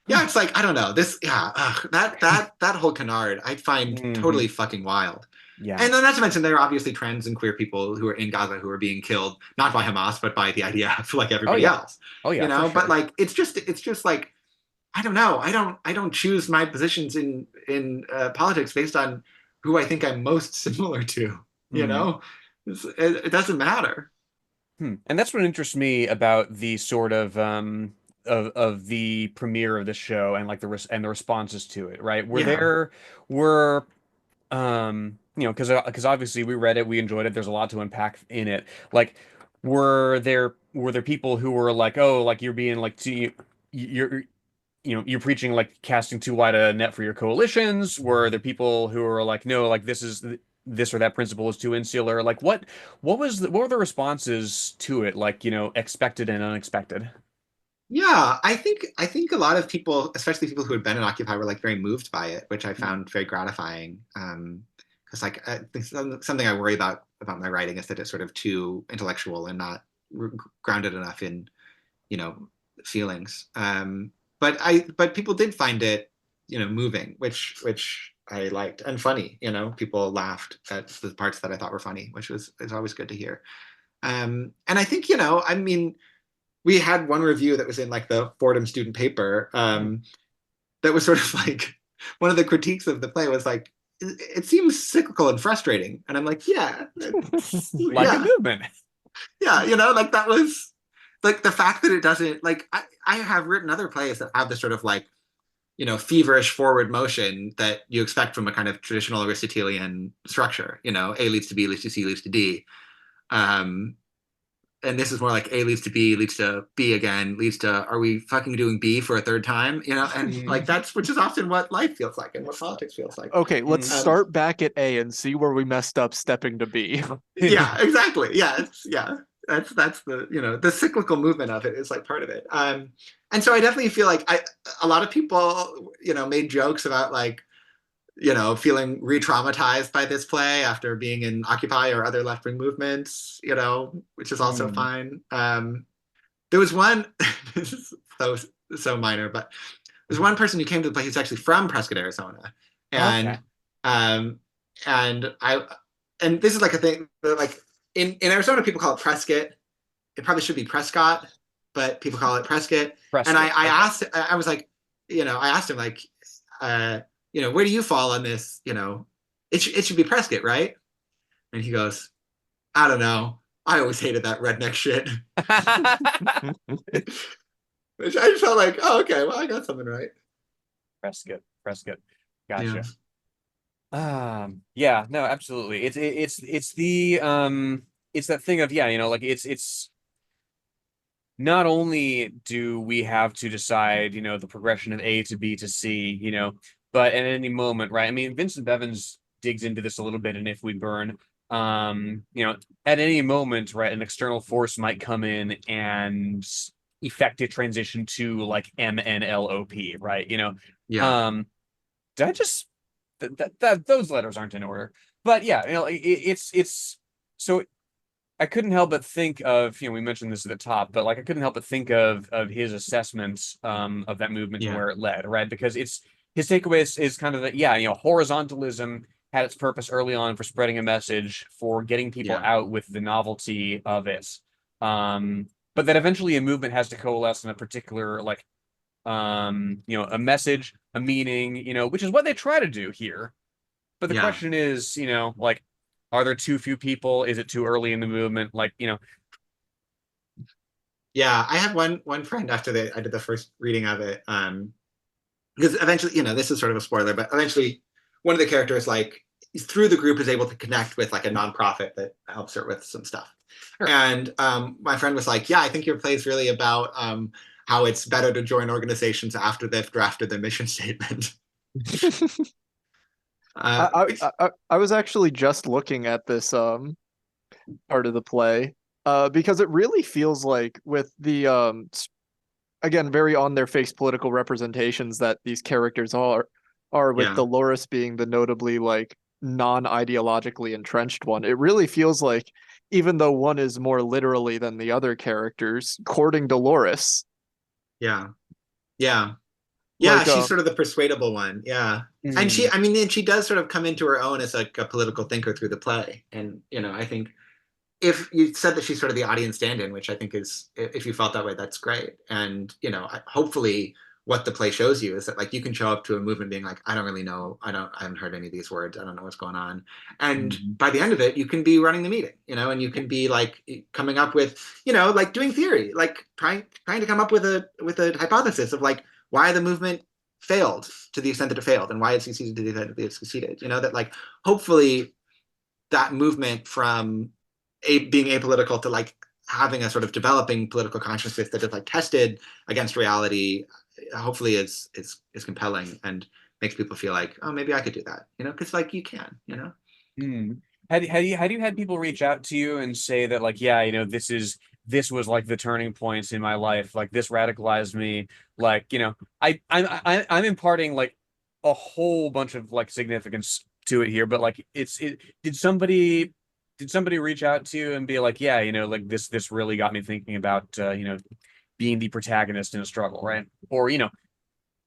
yeah, it's like I don't know this, yeah, that whole canard I find hmm totally fucking wild. Yeah. And then not to mention there are obviously trans and queer people who are in Gaza who are being killed not by Hamas but by the IDF like Oh everybody yeah. else, Oh you yeah, for know. But sure. like it's just like I don't know. I don't choose my positions in politics based on who I think I'm most similar to. You Mm. know, it doesn't matter. And that's what interests me about the sort of of the premiere of the show and like the responses to it, right? Yeah. Were because obviously we read it, we enjoyed it. There's a lot to unpack in it. Like, were there people who were like, oh, like you're being like you're you're preaching like casting too wide a net for your coalitions? Were there people who were like, no, like this or that principle is too insular? Like what were the responses to it? Like, expected and unexpected. Yeah, I think a lot of people, especially people who had been in Occupy, were like very moved by it, which I found very gratifying. Because like I think something I worry about my writing is that it's sort of too intellectual and not grounded enough in, you know, feelings. But people did find it, moving, which I liked, and funny. People laughed at the parts that I thought were funny, which is always good to hear. And I think, I mean, we had one review that was in like the Fordham student paper, that was sort of like one of the critiques of the play was like, it seems cyclical and frustrating. And I'm like, yeah, Like a yeah, movement. yeah, like that was like the fact that it doesn't like I have written other plays that have this sort of like, feverish forward motion that you expect from a kind of traditional Aristotelian structure. A leads to B, leads to C, leads to D. Um, and this is more like A leads to B, leads to B again, leads to are we fucking doing B for a third time? And like that's which is often what life feels like and what politics feels like. Okay, let's Mm. start back at A and see where we messed up stepping to B. Yeah, exactly. Yeah, that's the the cyclical movement of it is like part of it. And so I definitely feel like a lot of people made jokes about like feeling re-traumatized by this play after being in Occupy or other left-wing movements, which is also fine. There was one, this is so minor, but there's one person who came to the play who's actually from Prescott, Arizona, and Okay. and I and this is like a thing that like in Arizona people call it Prescott. It probably should be Prescott, but people call it Prescott. And I Prescott. asked, I was like, I asked him like, where do you fall on this? It should be Prescott, right? And he goes, I don't know. I always hated that redneck shit. Which I just felt like, oh, okay, well, I got something right. Prescott. Yeah. Gotcha. Yeah, no, absolutely. It's that thing of, yeah, like it's not only do we have to decide, the progression of A to B to C, but at any moment, right? I mean, Vincent Bevins digs into this a little bit in If We Burn. At any moment, right, an external force might come in and effect a transition to like MNLOP, right? Yeah. Did I just that those letters aren't in order? But yeah, it's so I couldn't help but think of, we mentioned this at the top, but like I couldn't help but think of his assessments of that movement and Yeah. where it led, right? Because it's his takeaway is kind of that, yeah, horizontalism had its purpose early on for spreading a message, for getting people Yeah. out with the novelty of it. But that eventually a movement has to coalesce in a particular like a message, a meaning, which is what they try to do here. But the Yeah. question is, like, are there too few people? Is it too early in the movement? Like, Yeah. I had one friend after I did the first reading of it. Because eventually, this is sort of a spoiler, but eventually one of the characters, like, through the group is able to connect with like a nonprofit that helps her with some stuff. Sure. And my friend was like, yeah, I think your play is really about how it's better to join organizations after they've drafted their mission statement. I was actually just looking at this part of the play because it really feels like with the again very on their face political representations that these characters are with Yeah. Dolores being the notably like non-ideologically entrenched one. It really feels like even though one is more literally than the other characters courting Dolores. Yeah. Yeah. Yeah, Like, she's sort of the persuadable one. Yeah. And she, I mean, and she does sort of come into her own as like a political thinker through the play. And, I think if you said that she's sort of the audience stand-in, which I think is, if you felt that way, that's great. And, hopefully what the play shows you is that like you can show up to a movement being like, I don't really know, I haven't heard any of these words, I don't know what's going on, and Mhm. by the end of it you can be running the meeting, and you can be like coming up with, like doing theory, like trying to come up with a hypothesis of like why the movement failed to the extent that it failed and why it succeeded to the extent that it succeeded, that like hopefully that movement from being apolitical to like having a sort of developing political consciousness that is like tested against reality, hopefully is compelling and makes people feel like, oh, maybe I could do that, because like you can. Hmm. Had you had people reach out to you and say that like, yeah, this was like the turning points in my life, like this radicalized me, like, I'm imparting like a whole bunch of like significance to it here, but like did somebody reach out to you and be like, yeah, like this really got me thinking about being the protagonist in a struggle, right? Or, not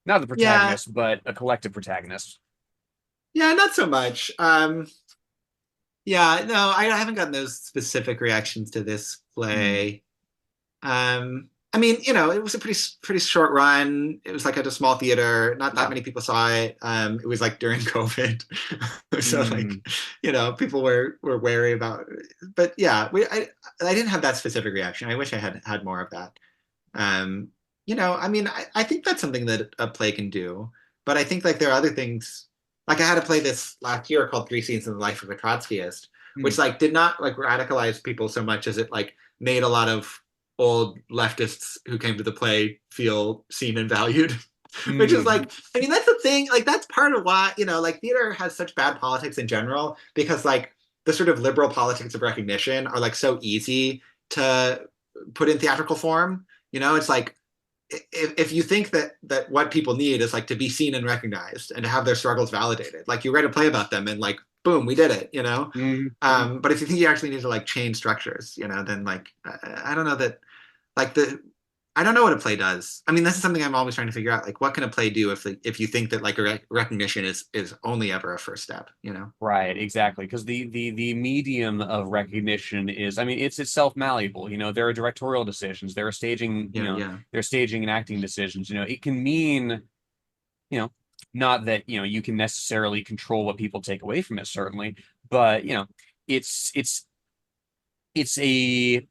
the Yeah, protagonist, but a collective protagonist. yeah, not so much. Yeah, no, I haven't gotten those specific reactions to this Hmm. play. I mean, it was a pretty short run. It was like at a small theater. Not that Yeah. many people saw it. It was like during COVID, so like, Hmm. people were wary about it. But yeah, I didn't have that specific reaction. I wish I had more of that. Um, I mean, I think that's something that a play can do. But I think like there are other things. Like I had a play this last year called Three Scenes in the Life of a Trotskyist, Hmm. which like did not like radicalize people so much as it like made a lot of old leftists who came to the play feel seen and valued. Which is Hmm. like, I mean, that's the thing. Like that's part of why, like theater has such bad politics in general, because like the sort of liberal politics of recognition are like so easy to put in theatrical form. It's like if you think that what people need is like to be seen and recognized and to have their struggles validated, like you write a play about them and like boom, we did it. Hmm. But if you think you actually need to like change structures, then like I don't know that like the I don't know what a play does. I mean, this is something I'm always trying to figure out. Like, what can a play do if you think that like a recognition is only ever a first step? Right, exactly. Because the medium of recognition is, I mean, it's itself malleable. There are directorial decisions, there are staging, Yeah, there are staging and acting decisions. It can mean, you know, not that, you can necessarily control what people take away from it, certainly, but it's it's a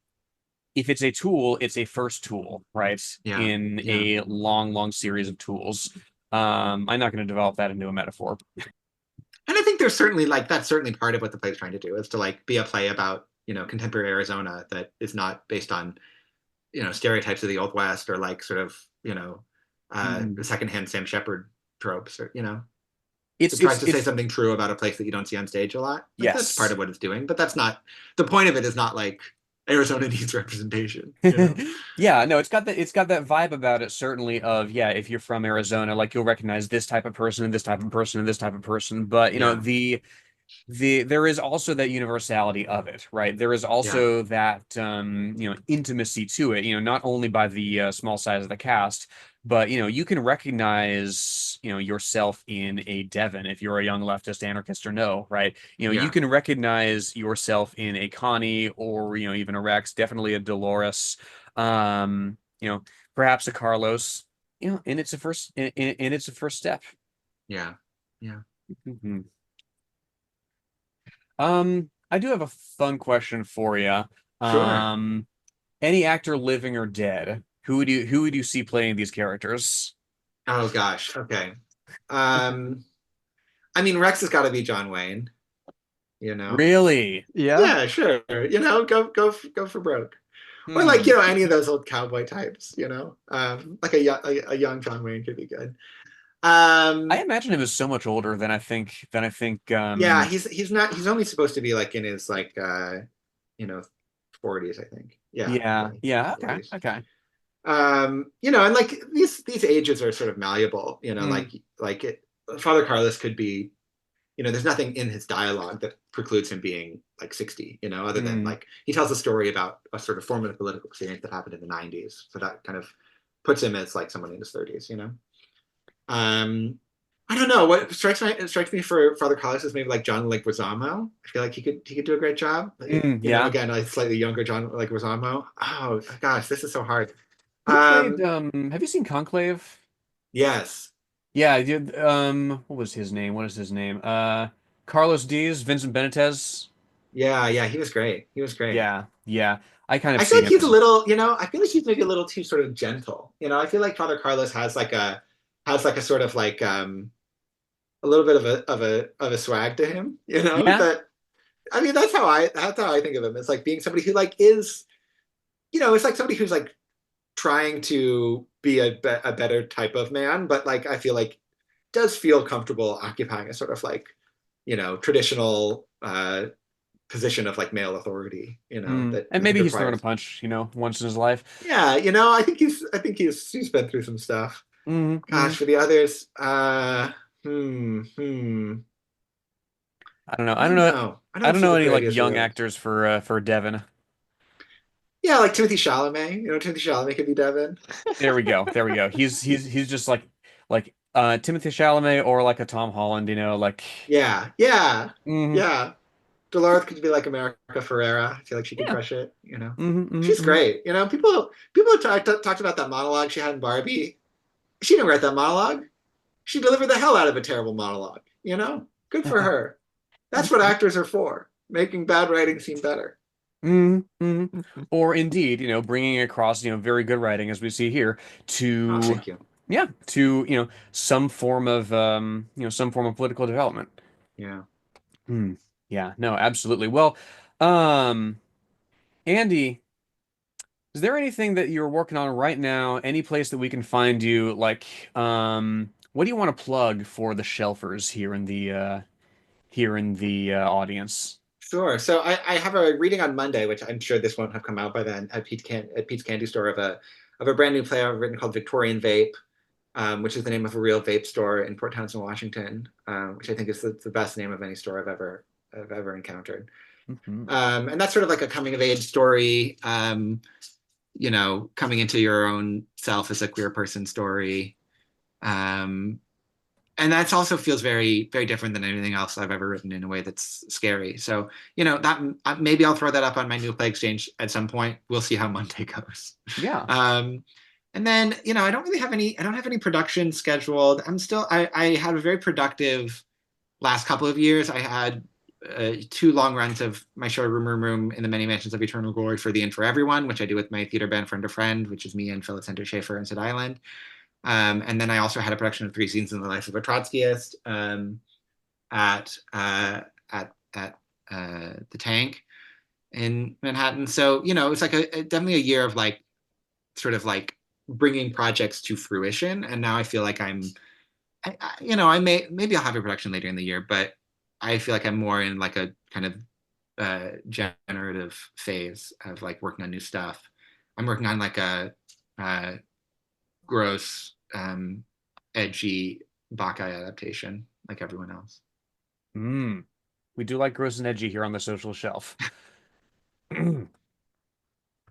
if it's a tool, it's a first tool, right? yeah, In yeah. a long, long series of tools. I'm not going to develop that into a metaphor. And I think there's certainly like that's certainly part of what the play's trying to do is to like be a play about contemporary Arizona that is not based on stereotypes of the Old West or like sort of Hmm. secondhand Sam Shepard tropes, or It's it tries it's to say it's something true about a place that you don't see on stage a lot. Like that's part yes. of what it's doing, but that's not the point of it. Is not like Arizona needs representation. Yeah, no, it's got that vibe about it, certainly, of, yeah, if you're from Arizona, like you'll recognize this type of person and this type of person and this type of person. But Yeah, there is also that universality of it, right? There is yeah, also that intimacy to it, not only by the small size of the cast, but you can recognize yourself in a Devon if you're a young leftist anarchist or no, right? You yeah, can recognize yourself in a Connie, or even a Rex, definitely a Dolores, um, you know, perhaps a Carlos, and it's a first step. yeah, yeah. Mhm. I do have a fun question for you. Sure. Um, any actor living or dead, who would you see playing these characters? Oh gosh. Okay. Um, I mean, Rex has got to be John Wayne. You know. Really? Yeah. Yeah, sure. Go for broke. Or like, Hmm. any of those old cowboy types, like a young John Wayne could be good. I Um, imagine him as so much older than I think. yeah, he's only supposed to be like in his like you know, 40s, I think. Yeah, Yeah, yeah, okay, 40s. okay. And like these ages are sort of malleable, Hmm. like Father Carlos could be, there's nothing in his dialogue that precludes him being like 60, other than Hmm. like he tells a story about a sort of formative political experience that happened in the 90s. So that kind of puts him as like someone in his 30s. Um, I don't know what strikes me for Father Carlos is maybe like John Leguizamo. I feel like he could do a great job. Yeah. Again, a slightly younger John Leguizamo. Oh gosh, this is so hard. Who played Um, have you seen Conclave? Yes. Yeah, what was his name? What is his name? Carlos Diaz, Vincent Benitez. Yeah, yeah, he was great. He was great. Yeah, yeah. I kind of I feel see like him he's a as little, I feel like he's maybe a little too sort of gentle. I feel like Father Carlos has like a sort of like a little bit of a swag to him, yeah, that I mean that's how I think of him. It's like being somebody who like is, it's like somebody who's like trying to be a better type of man, but like I feel like does feel comfortable occupying a sort of like, traditional position of like male authority, that and I think maybe he's thrown a requires. punch, once in his life. Yeah, I think he's been through some stuff. Hmm. Gosh, for the others, hmm. I don't know. I I don't don't know. know. I don't I know if don't some know of the any great like ideas are young really. actors for Devon. Yeah, like Timothy Chalamet. Timothy Chalamet could be Devin. There we go. There we go. He's just like Timothy Chalamet or like a Tom Holland, like Yeah, yeah, hmm yeah. Dolores could be like America Ferrera. I feel like she could yeah. crush it. She's Hmm. great. People have talked about that monologue she had in Barbie. She didn't write that monologue. She delivered the hell out of a terrible monologue. Good for her. That's what actors are for, making bad writing seem better. Hmm. Hmm. Or indeed, bringing across, very good writing as we see here Oh, to, thank you. yeah, to, some form of political development. Yeah. Hmm. Yeah, no, absolutely. Well, um, Andy, is there anything that you're working on right now? Any place that we can find you? Like, what do you want to plug for the shelfers here in the audience? Sure. So I have a reading on Monday, which I'm sure this won't have come out by then, at Pete's Candy Store of a brand new play I've written called Victorian Vape, which is the name of a real vape store in Port Townsend, Washington, which I think is the best name of any store I've ever encountered. Hmm. And that's sort of like a coming of age story, coming into your own self as a queer person story. Um, and that also feels very, very different than anything else I've ever written in a way that's scary. So, that maybe I'll throw that up on my new play exchange at some point. We'll see how Monday goes. Yeah. Um, and then, I don't have any production scheduled. I had a very productive last couple of years. I had two long runs of my show Room in the Many Mansions of Eternal Glory for the Inn for Everyone, which I do with my theater band Friend to Friend, which is me and Philip Center Schaefer and Sid Island. And then I also had a production of Three Scenes in the Life of a Trotskyist at the Tank in Manhattan. So it's like definitely a year of like sort of like bringing projects to fruition. And now I feel like I maybe I'll have a production later in the year, but I feel like I'm more in like a kind of generative phase of like working on new stuff. I'm working on like a uh, gross, edgy Bacchae adaptation, like everyone else. Mm. We do like gross and edgy here on the social shelf.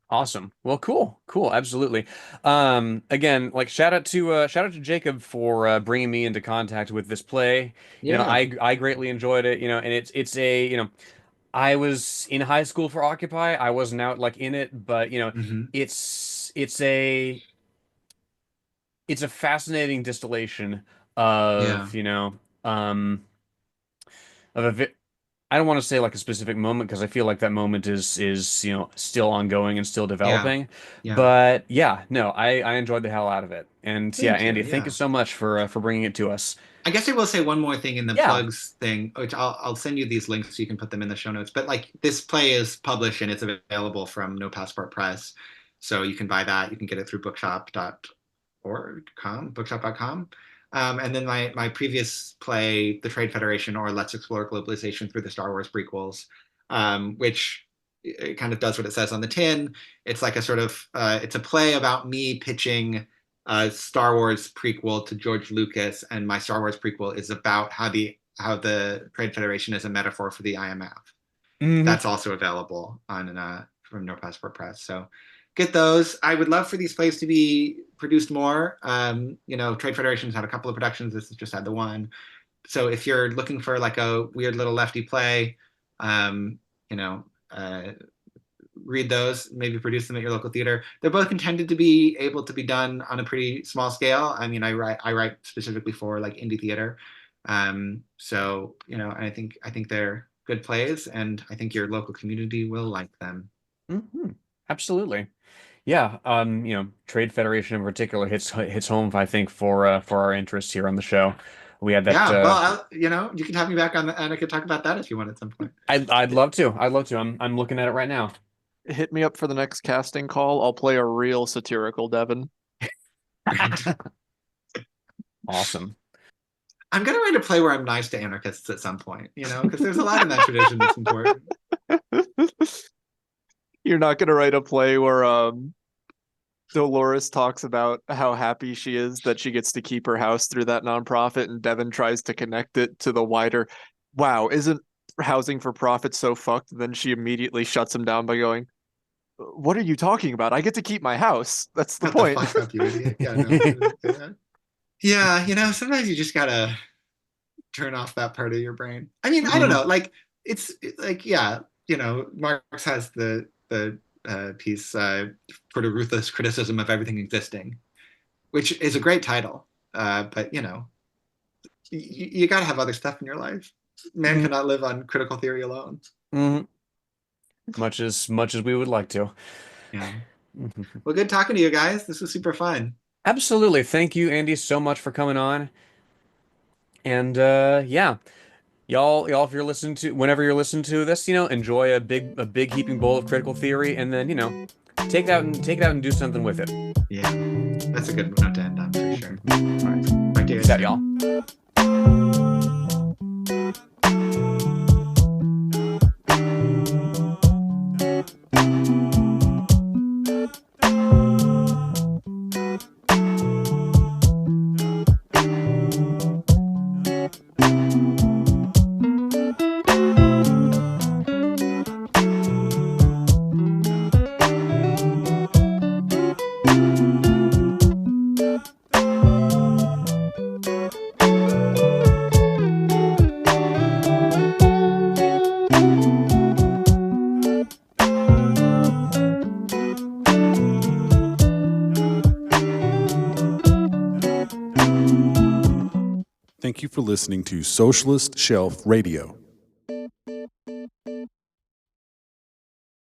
Awesome. Well, cool. Cool. Absolutely. Again, like shout out to Jacob for bringing me into contact with this play. Yeah. I greatly enjoyed it, and it's a, I was in high school for Occupy. I wasn't out like in it, but Hmm. it's a fascinating distillation Yeah. of, um of a I don't want to say like a specific moment because I feel like that moment is still ongoing and still Yeah. developing. Yeah. But yeah, no, I enjoyed the hell out of it. And yeah, Thank you. Andy, thank you Yeah. so much for bringing it to us. I guess I will say one more thing in the Yeah. plugs thing, which I'll send you these links so you can put them in the show notes. But like this play is published and it's available from No Passport Press. So you can buy that. You can get it through bookshop.com. And then my previous play, The Trade Federation or Let's Explore Globalization Through the Star Wars Prequels, which it kind of does what it says on the tin. It's like a sort of it's a play about me pitching a Star Wars prequel to George Lucas, and my Star Wars prequel is about how the Trade Federation is a metaphor for the IMF. Hmm. That's also available on from No Passport Press. So get those. I would love for these plays to be produced more. Trade Federation's had a couple of productions. This has just had the one. So if you're looking for like a weird little lefty play, um, you know, uh, read those, maybe produce them at your local theater. They're both intended to be able to be done on a pretty small scale. I mean, I write specifically for like indie theater. So, you know, I think they're good plays, and I think your local community will like them. Absolutely. Yeah, you know, Trade Federation in particular hits home, I think, for our interests here on the show. We had that. Yeah, well, you know, you can have me back on, and I could talk about that if you want at some point. I'd love to. I'd love to. I'm looking at it right now. Hit me up for the next casting call. I'll play a real satirical Devin. Awesome. I'm gonna write a play where I'm nice to anarchists at some point, you know, because there's a lot in that tradition that's important. You're not gonna write a play where Dolores talks about how happy she is that she gets to keep her house through that nonprofit, and Devin tries to connect it to the wider, wow, isn't housing for profit so fucked? Then she immediately shuts him down by going, what are you talking about? I get to keep my house. That's the What point. the fuck up, you idiot? Yeah, no, yeah, you know, sometimes you just gotta turn off that part of your brain. I mean, I don't know, like like, yeah, you know, Marx has the piece sort of ruthless criticism of everything existing, which is a great title, but you know, you got to have other stuff in your life. Man cannot live on critical theory alone. Mhm. Much as we would like to. Yeah. Well, good talking to you guys. This was super fun. Absolutely. Thank you, Andy, so much for coming on. And yeah, y'all, if you're listening to whenever you're listening to this, you know, enjoy a big heaping bowl of critical theory, and then, you know, take it out and do something with it. Yeah, that's a good note to end on for sure. All right, talk to you Peace guys. out, y'all. Thank you for listening to Socialist Shelf Radio.